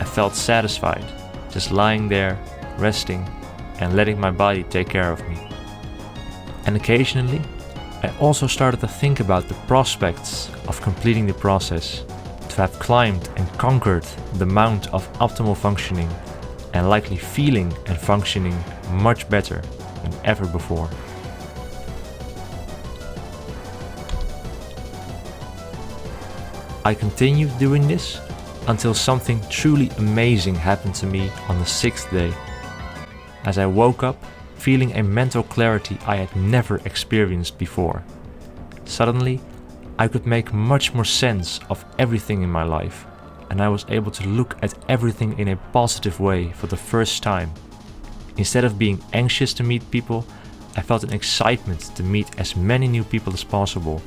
I felt satisfied, just lying there, resting, and letting my body take care of me. And occasionally, I also started to think about the prospects of completing the process, to have climbed and conquered the mount of optimal functioning, and likely feeling and functioning much better than ever before. I continued doing this until something truly amazing happened to me on the 6th day. as I woke up feeling a mental clarity I had never experienced before. Suddenly, I could make much more sense of everything in my life, and I was able to look at everything in a positive way for the first time. Instead of being anxious to meet people, I felt an excitement to meet as many new people as possible,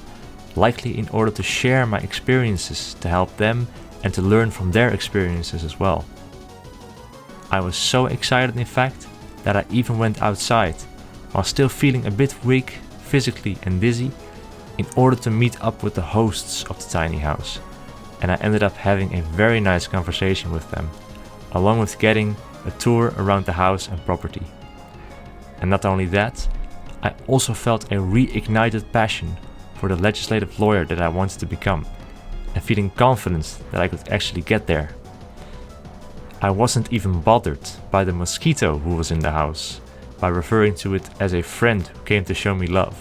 likely in order to share my experiences to help them and to learn from their experiences as well. I was so excited in fact that I even went outside, while still feeling a bit weak physically and dizzy, in order to meet up with the hosts of the tiny house, and I ended up having a very nice conversation with them, along with getting a tour around the house and property. And not only that, I also felt a reignited passion for the legislative lawyer that I wanted to become, and feeling confident that I could actually get there. I wasn't even bothered by the mosquito who was in the house, by referring to it as a friend who came to show me love.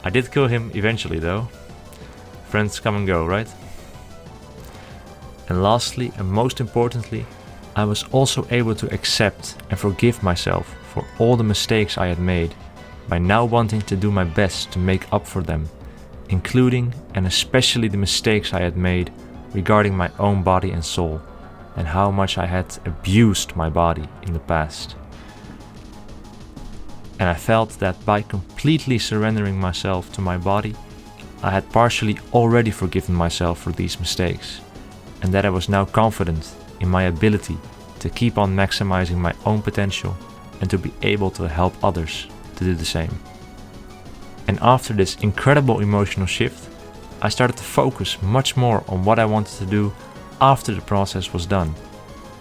I did kill him eventually though. Friends come and go, right? And lastly, and most importantly, I was also able to accept and forgive myself for all the mistakes I had made, by now wanting to do my best to make up for them, including and especially the mistakes I had made regarding my own body and soul, and how much I had abused my body in the past. And I felt that by completely surrendering myself to my body, I had partially already forgiven myself for these mistakes, and that I was now confident in my ability to keep on maximizing my own potential and to be able to help others to do the same. And after this incredible emotional shift, I started to focus much more on what I wanted to do after the process was done,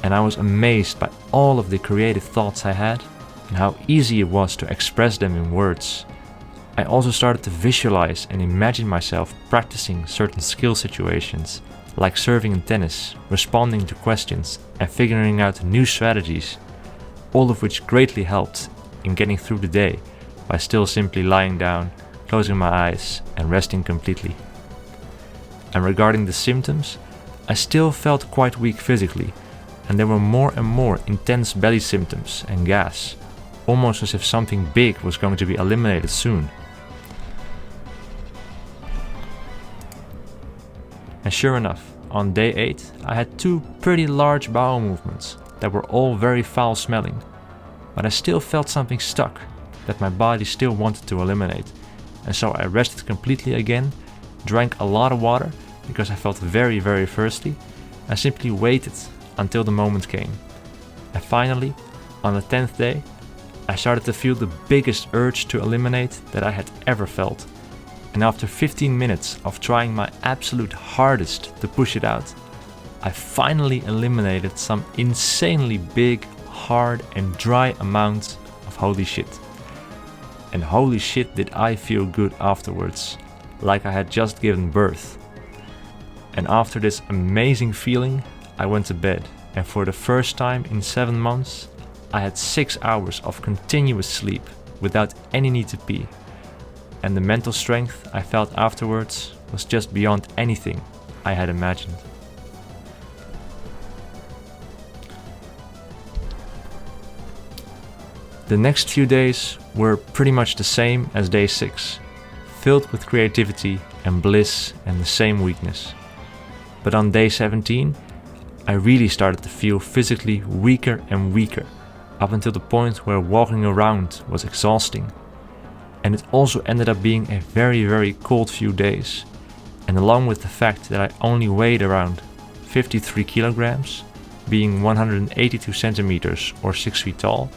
and I was amazed by all of the creative thoughts I had and how easy it was to express them in words. I also started to visualize and imagine myself practicing certain skill situations, like serving in tennis, responding to questions, and figuring out new strategies, all of which greatly helped in getting through the day by still simply lying down, closing my eyes, and resting completely. And regarding the symptoms, I still felt quite weak physically, and there were more and more intense belly symptoms and gas, almost as if something big was going to be eliminated soon. And sure enough, on day 8, I had 2 pretty large bowel movements that were all very foul smelling, but I still felt something stuck that my body still wanted to eliminate, and so I rested completely again, drank a lot of water because I felt very thirsty, and simply waited until the moment came. And finally, on the 10th day, I started to feel the biggest urge to eliminate that I had ever felt. And after 15 minutes of trying my absolute hardest to push it out, I finally eliminated some insanely big, hard and dry amount of holy shit. And holy shit did I feel good afterwards, like I had just given birth. And after this amazing feeling, I went to bed, and for the first time in 7 months, I had 6 hours of continuous sleep without any need to pee. And the mental strength I felt afterwards was just beyond anything I had imagined. The next few days were pretty much the same as day 6, filled with creativity and bliss and the same weakness. But on day 17, I really started to feel physically weaker and weaker, up until the point where walking around was exhausting. And it also ended up being a very cold few days, and along with the fact that I only weighed around 53 kilograms, being 182 centimeters or 6 feet tall,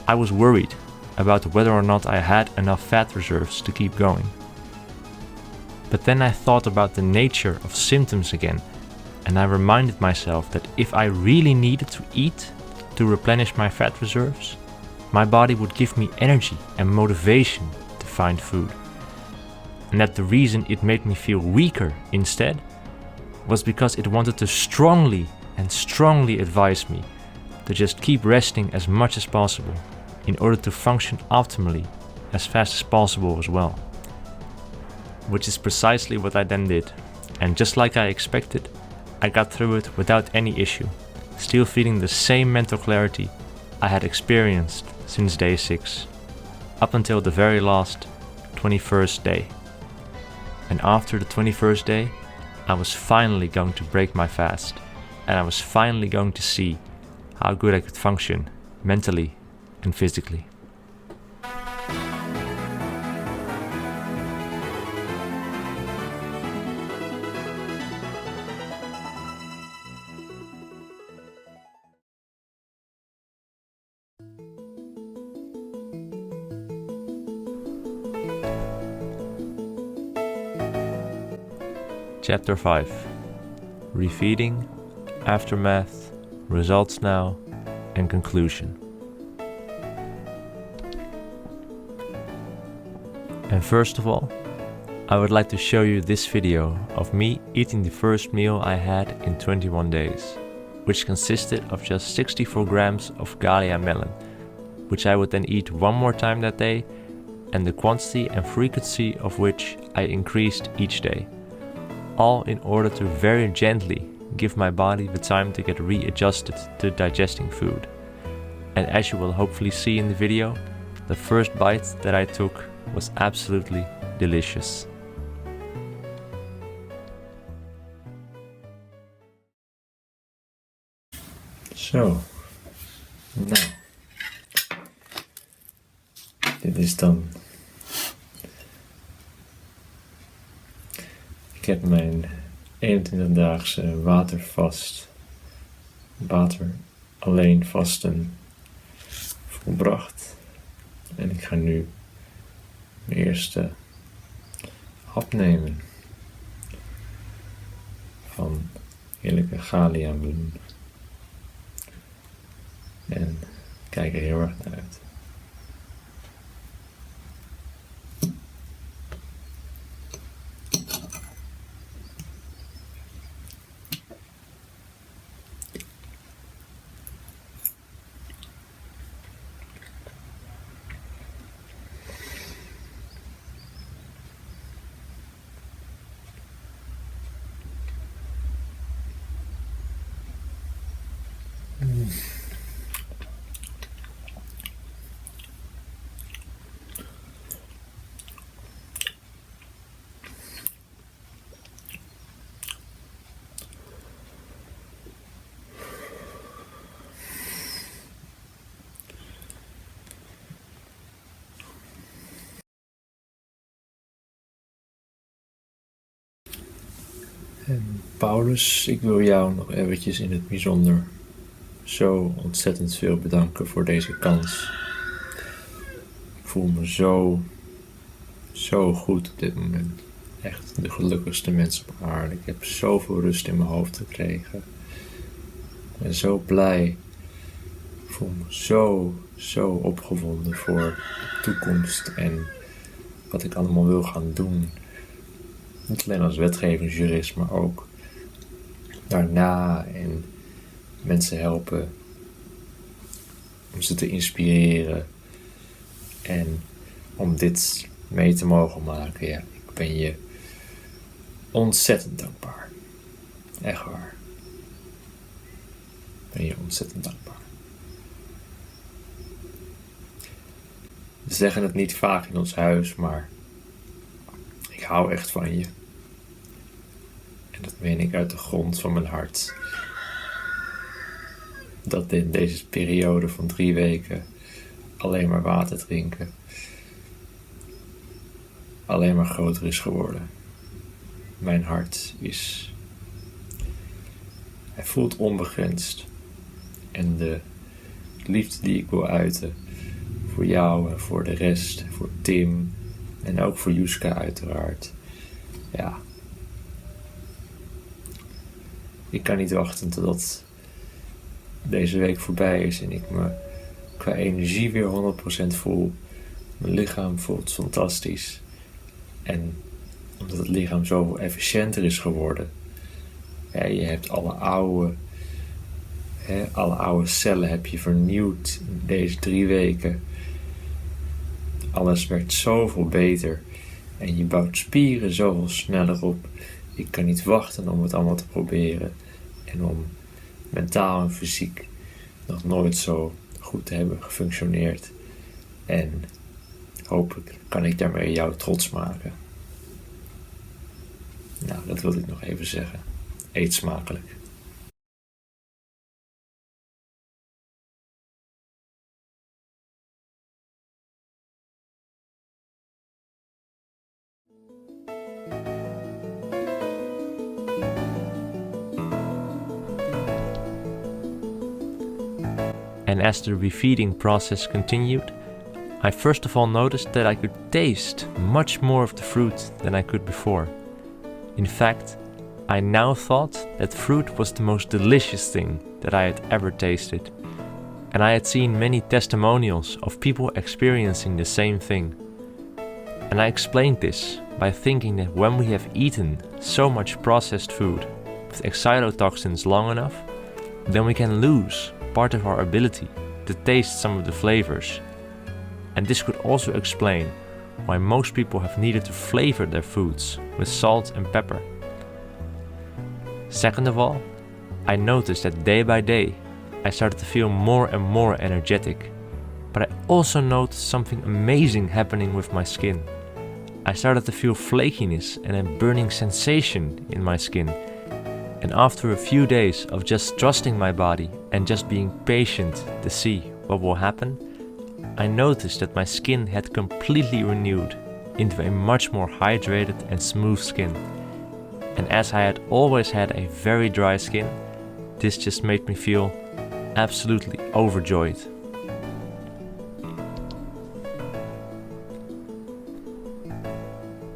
I was worried about whether or not I had enough fat reserves to keep going. But then I thought about the nature of symptoms again, and I reminded myself that if I really needed to eat to replenish my fat reserves, my body would give me energy and motivation to find food. And that the reason it made me feel weaker instead was because it wanted to strongly advise me to just keep resting as much as possible in order to function optimally as fast as possible as well. Which is precisely what I then did, and just like I expected, I got through it without any issue, still feeling the same mental clarity I had experienced since day 6, up until the very last 21st day. And after the 21st day, I was finally going to break my fast, and I was finally going to see how good I could function mentally and physically. Chapter 5. Refeeding, Aftermath, Results Now, and Conclusion. And first of all, I would like to show you this video of me eating the first meal I had in 21 days, which consisted of just 64 grams of Galia melon, which I would then eat one more time that day, and the quantity and frequency of which I increased each day. All in order to very gently give my body the time to get readjusted to digesting food. And as you will hopefully see in the video, the first bite that I took was absolutely delicious. Zo, nou, dit is dan. Ik heb mijn 21-daagse water alleen vasten volbracht. En ik ga nu mijn eerste hap nemen van heerlijke Galia bloem. En ik kijk er heel erg naar uit. En Paulus, ik wil jou nog eventjes in het bijzonder zo ontzettend veel bedanken voor deze kans. Ik voel me zo goed op dit moment. Echt de gelukkigste mens op aarde. Ik heb zoveel rust in mijn hoofd gekregen. Ik ben zo blij. Ik voel me zo opgewonden voor de toekomst en wat ik allemaal wil gaan doen. Niet alleen als wetgevingsjurist, maar ook daarna en mensen helpen om ze te inspireren en om dit mee te mogen maken. Ja, ik ben je ontzettend dankbaar. Echt waar. Ik ben je ontzettend dankbaar. We zeggen het niet vaak in ons huis, maar ik hou echt van je. En dat meen ik uit de grond van mijn hart. Dat in deze periode van 3 weken alleen maar water drinken alleen maar groter is geworden. Mijn hart hij voelt onbegrensd. En de liefde die ik wil uiten voor jou en voor de rest, voor Tim en ook voor Juska uiteraard. Ja. Ik kan niet wachten totdat deze week voorbij is en ik me qua energie weer 100% voel. Mijn lichaam voelt fantastisch. En omdat het lichaam zoveel efficiënter is geworden. Ja, je hebt alle oude cellen heb je vernieuwd in deze 3 weken. Alles werd zoveel beter. En je bouwt spieren zoveel sneller op. Ik kan niet wachten om het allemaal te proberen. En om mentaal en fysiek nog nooit zo goed hebben gefunctioneerd. En hopelijk kan ik daarmee jou trots maken. Nou, dat wilde ik nog even zeggen. Eet smakelijk. And as the refeeding process continued, I first of all noticed that I could taste much more of the fruit than I could before. In fact, I now thought that fruit was the most delicious thing that I had ever tasted. And I had seen many testimonials of people experiencing the same thing. And I explained this by thinking that when we have eaten so much processed food with excitotoxins long enough, then we can lose part of our ability to taste some of the flavors. And this could also explain why most people have needed to flavor their foods with salt and pepper. Second of all, I noticed that day by day I started to feel more and more energetic, but I also noticed something amazing happening with my skin. I started to feel flakiness and a burning sensation in my skin. And after a few days of just trusting my body and just being patient to see what will happen, I noticed that my skin had completely renewed into a much more hydrated and smooth skin. And as I had always had a very dry skin, this just made me feel absolutely overjoyed.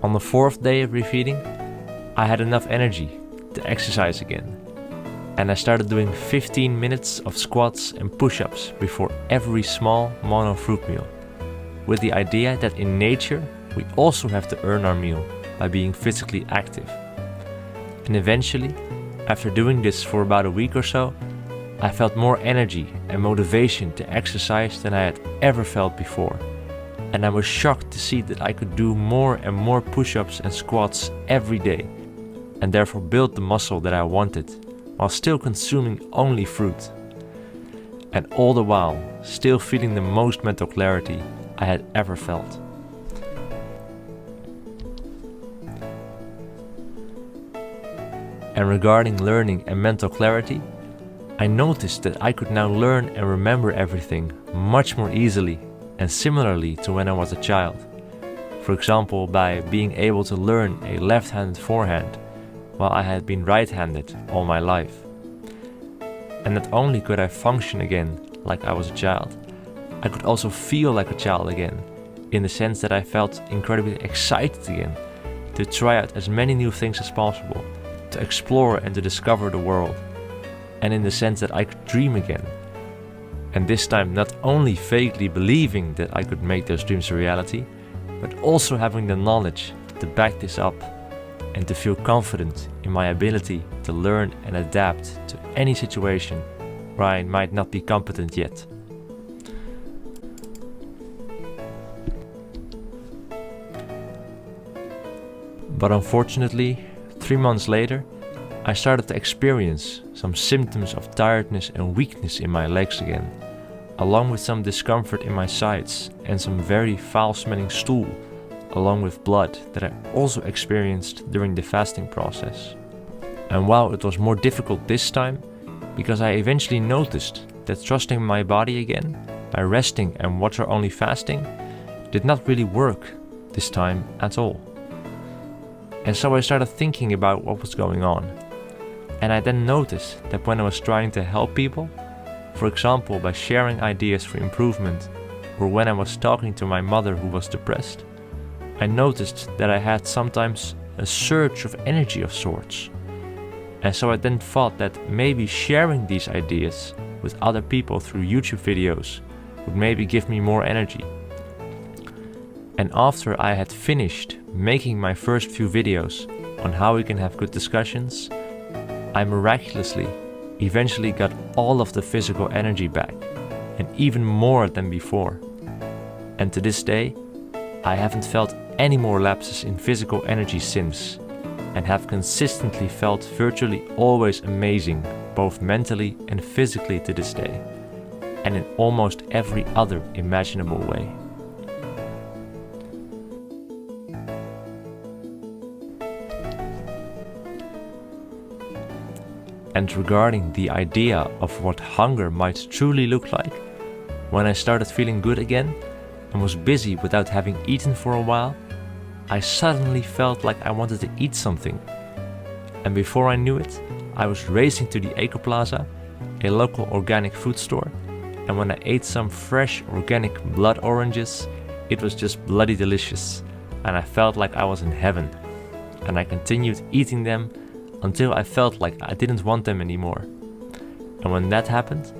On the fourth day of refeeding, I had enough energy to exercise again, and I started doing 15 minutes of squats and push-ups before every small mono fruit meal, with the idea that in nature we also have to earn our meal by being physically active. And eventually, after doing this for about a week or so, I felt more energy and motivation to exercise than I had ever felt before, and I was shocked to see that I could do more and more push-ups and squats every day, and therefore build the muscle that I wanted, while still consuming only fruit. And all the while, still feeling the most mental clarity I had ever felt. And regarding learning and mental clarity, I noticed that I could now learn and remember everything much more easily and similarly to when I was a child. For example, by being able to learn a left-handed forehand, while I had been right-handed all my life. And not only could I function again like I was a child, I could also feel like a child again, in the sense that I felt incredibly excited again to try out as many new things as possible, to explore and to discover the world, and in the sense that I could dream again. And this time not only vaguely believing that I could make those dreams a reality, but also having the knowledge to back this up and to feel confident in my ability to learn and adapt to any situation where I might not be competent yet. But unfortunately, 3 months later, I started to experience some symptoms of tiredness and weakness in my legs again, along with some discomfort in my sides and some very foul-smelling stool, along with blood that I also experienced during the fasting process. And while it was more difficult this time, because I eventually noticed that trusting my body again by resting and water-only fasting did not really work this time at all. And so I started thinking about what was going on. And I then noticed that when I was trying to help people, for example by sharing ideas for improvement, or when I was talking to my mother who was depressed, I noticed that I had sometimes a surge of energy of sorts. And so I then thought that maybe sharing these ideas with other people through YouTube videos would maybe give me more energy. And after I had finished making my first few videos on how we can have good discussions, I miraculously eventually got all of the physical energy back, and even more than before. And to this day, I haven't felt any more lapses in physical energy since, and have consistently felt virtually always amazing, both mentally and physically to this day. and in almost every other imaginable way. And regarding the idea of what hunger might truly look like, when I started feeling good again and was busy without having eaten for a while, I suddenly felt like I wanted to eat something. And before I knew it, I was racing to the Ecoplaza, a local organic food store, and when I ate some fresh organic blood oranges, it was just bloody delicious, and I felt like I was in heaven. And I continued eating them until I felt like I didn't want them anymore. And when that happened,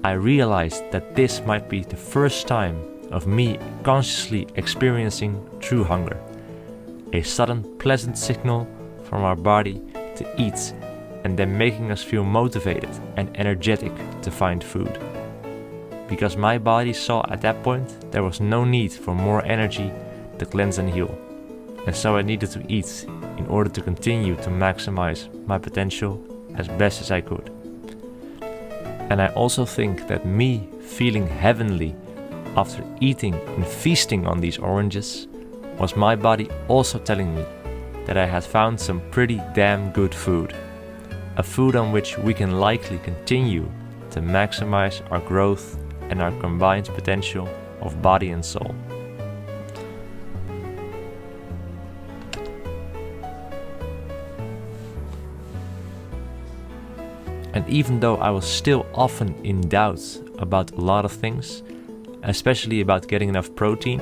I realized that this might be the first time of me consciously experiencing true hunger. A sudden pleasant signal from our body to eat, and then making us feel motivated and energetic to find food. Because my body saw at that point there was no need for more energy to cleanse and heal. And so I needed to eat in order to continue to maximize my potential as best as I could. And I also think that me feeling heavenly after eating and feasting on these oranges was my body also telling me that I had found some pretty damn good food. A food on which we can likely continue to maximize our growth and our combined potential of body and soul. And even though I was still often in doubt about a lot of things, especially about getting enough protein,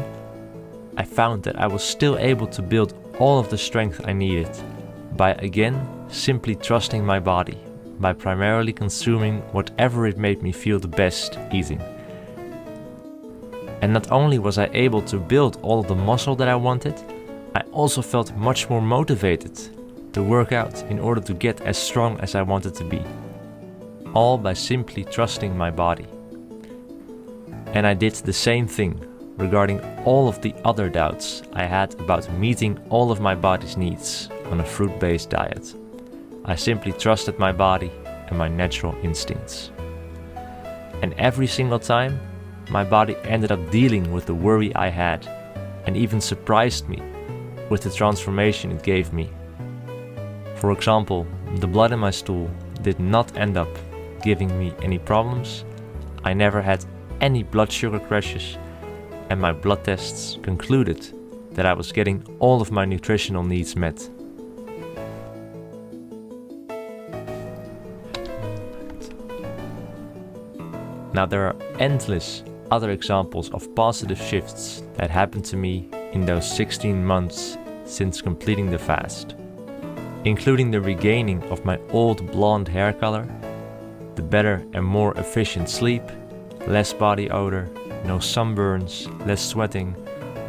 I found that I was still able to build all of the strength I needed by again simply trusting my body, by primarily consuming whatever it made me feel the best eating. And not only was I able to build all of the muscle that I wanted, I also felt much more motivated to work out in order to get as strong as I wanted to be. All by simply trusting my body. And I did the same thing regarding all of the other doubts I had about meeting all of my body's needs on a fruit-based diet. I simply trusted my body and my natural instincts. And every single time, my body ended up dealing with the worry I had and even surprised me with the transformation it gave me. For example, the blood in my stool did not end up giving me any problems. I never had any blood sugar crashes, and my blood tests concluded that I was getting all of my nutritional needs met. Now there are endless other examples of positive shifts that happened to me in those 16 months since completing the fast, including the regaining of my old blonde hair color, the better and more efficient sleep, less body odor, no sunburns, less sweating,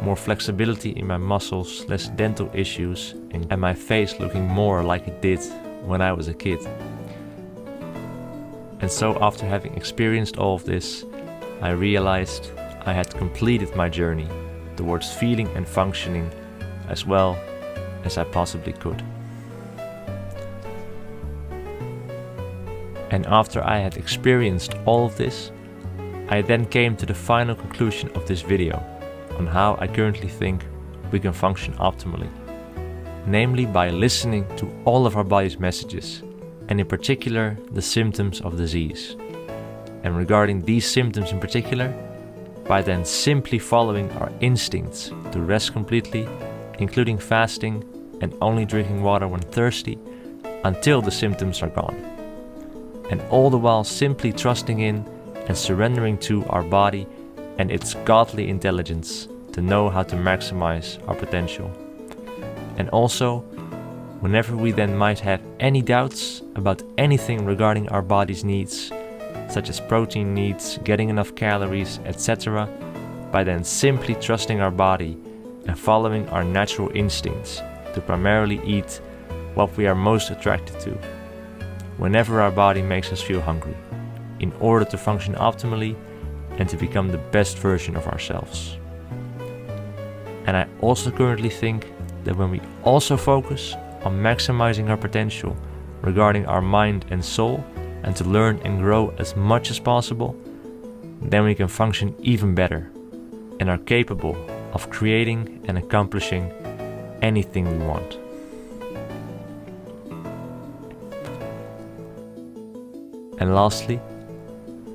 more flexibility in my muscles, less dental issues, and my face looking more like it did when I was a kid. And so after having experienced all of this, I realized I had completed my journey towards feeling and functioning as well as I possibly could. And after I had experienced all of this, I then came to the final conclusion of this video on how I currently think we can function optimally. Namely by listening to all of our body's messages, and in particular the symptoms of disease. And regarding these symptoms in particular, by then simply following our instincts to rest completely, including fasting and only drinking water when thirsty, until the symptoms are gone. And all the while simply trusting in and surrendering to our body and its godly intelligence to know how to maximize our potential. And also, whenever we then might have any doubts about anything regarding our body's needs, such as protein needs, getting enough calories, etc., by then simply trusting our body and following our natural instincts to primarily eat what we are most attracted to, whenever our body makes us feel hungry, in order to function optimally and to become the best version of ourselves. And I also currently think that when we also focus on maximizing our potential regarding our mind and soul, and to learn and grow as much as possible, then we can function even better and are capable of creating and accomplishing anything we want. And lastly,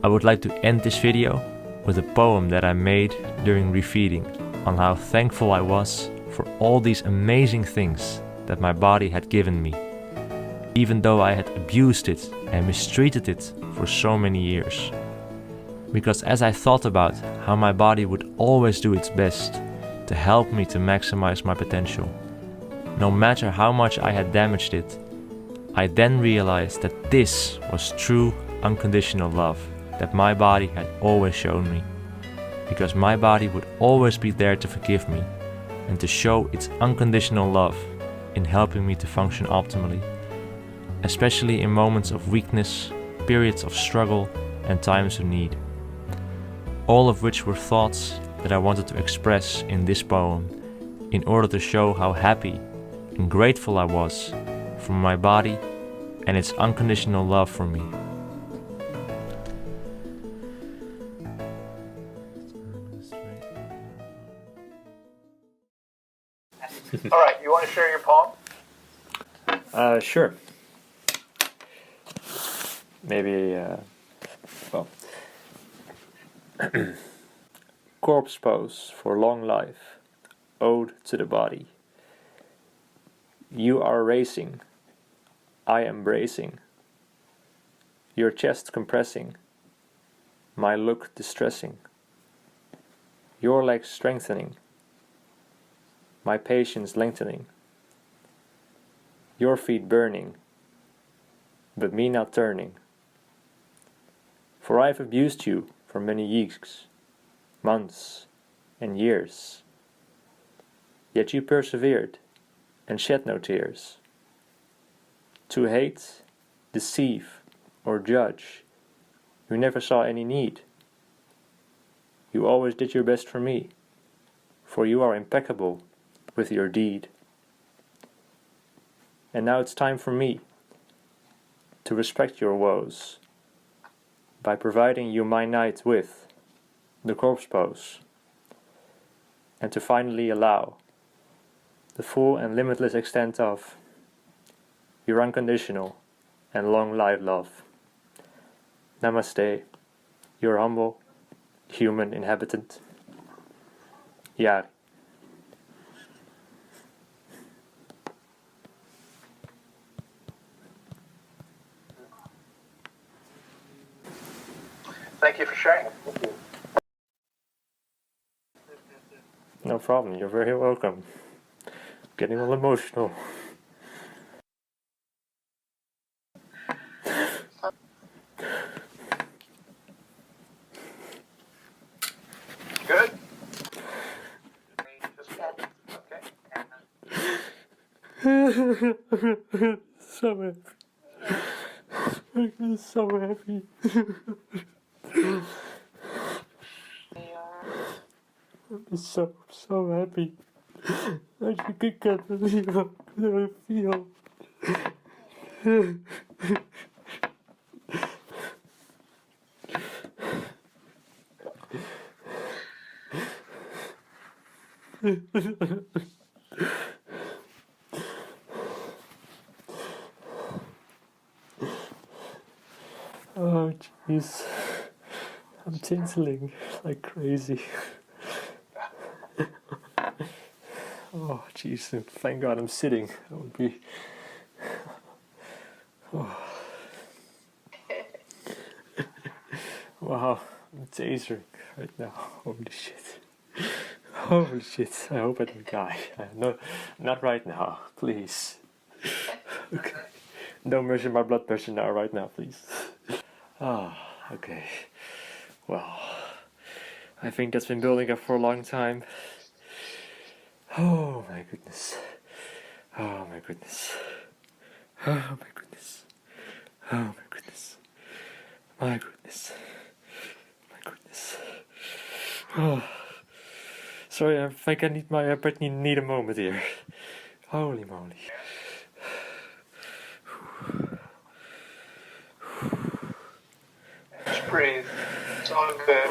I would like to end this video with a poem that I made during Refeeding on how thankful I was for all these amazing things that my body had given me, even though I had abused it and mistreated it for so many years. Because as I thought about how my body would always do its best to help me to maximize my potential, no matter how much I had damaged it, I then realized that this was true unconditional love that my body had always shown me. Because my body would always be there to forgive me and to show its unconditional love in helping me to function optimally, especially in moments of weakness, periods of struggle, and times of need. All of which were thoughts that I wanted to express in this poem in order to show how happy and grateful I was for my body and its unconditional love for me. All right, you want to share your poem? Sure. Maybe, corpse pose for long life, ode to the body. You are racing, I am bracing, your chest compressing, my look distressing, your legs strengthening, my patience lengthening, your feet burning, but me not turning. For I've abused you for many weeks, months, and years. Yet you persevered and shed no tears. To hate, deceive, or judge, you never saw any need. You always did your best for me, for you are impeccable with your deed. And now it's time for me to respect your woes by providing you my night with the corpse pose, and to finally allow the full and limitless extent of your unconditional and long life love. Namaste, your humble human inhabitant, Jari. Thank you for sharing. No problem, you're very welcome. Getting all emotional. Good? Okay. So happy. I'm so happy. I'm so happy. I can't believe how good I feel. Oh jeez, I'm tinsling like crazy. Oh jeez, thank God I'm sitting. That would be... Oh. Wow, I'm tasering right now. Holy shit. Holy shit, I hope I don't die. No, not right now, please. Okay. Don't measure my blood pressure now, right now, please. Ah, okay. Well, I think that's been building up for a long time. Oh my goodness. Oh my goodness. Oh my goodness. Oh my goodness. My goodness. My goodness. Oh. Sorry, I think I need a moment here. Holy moly. Just breathe. It's all good.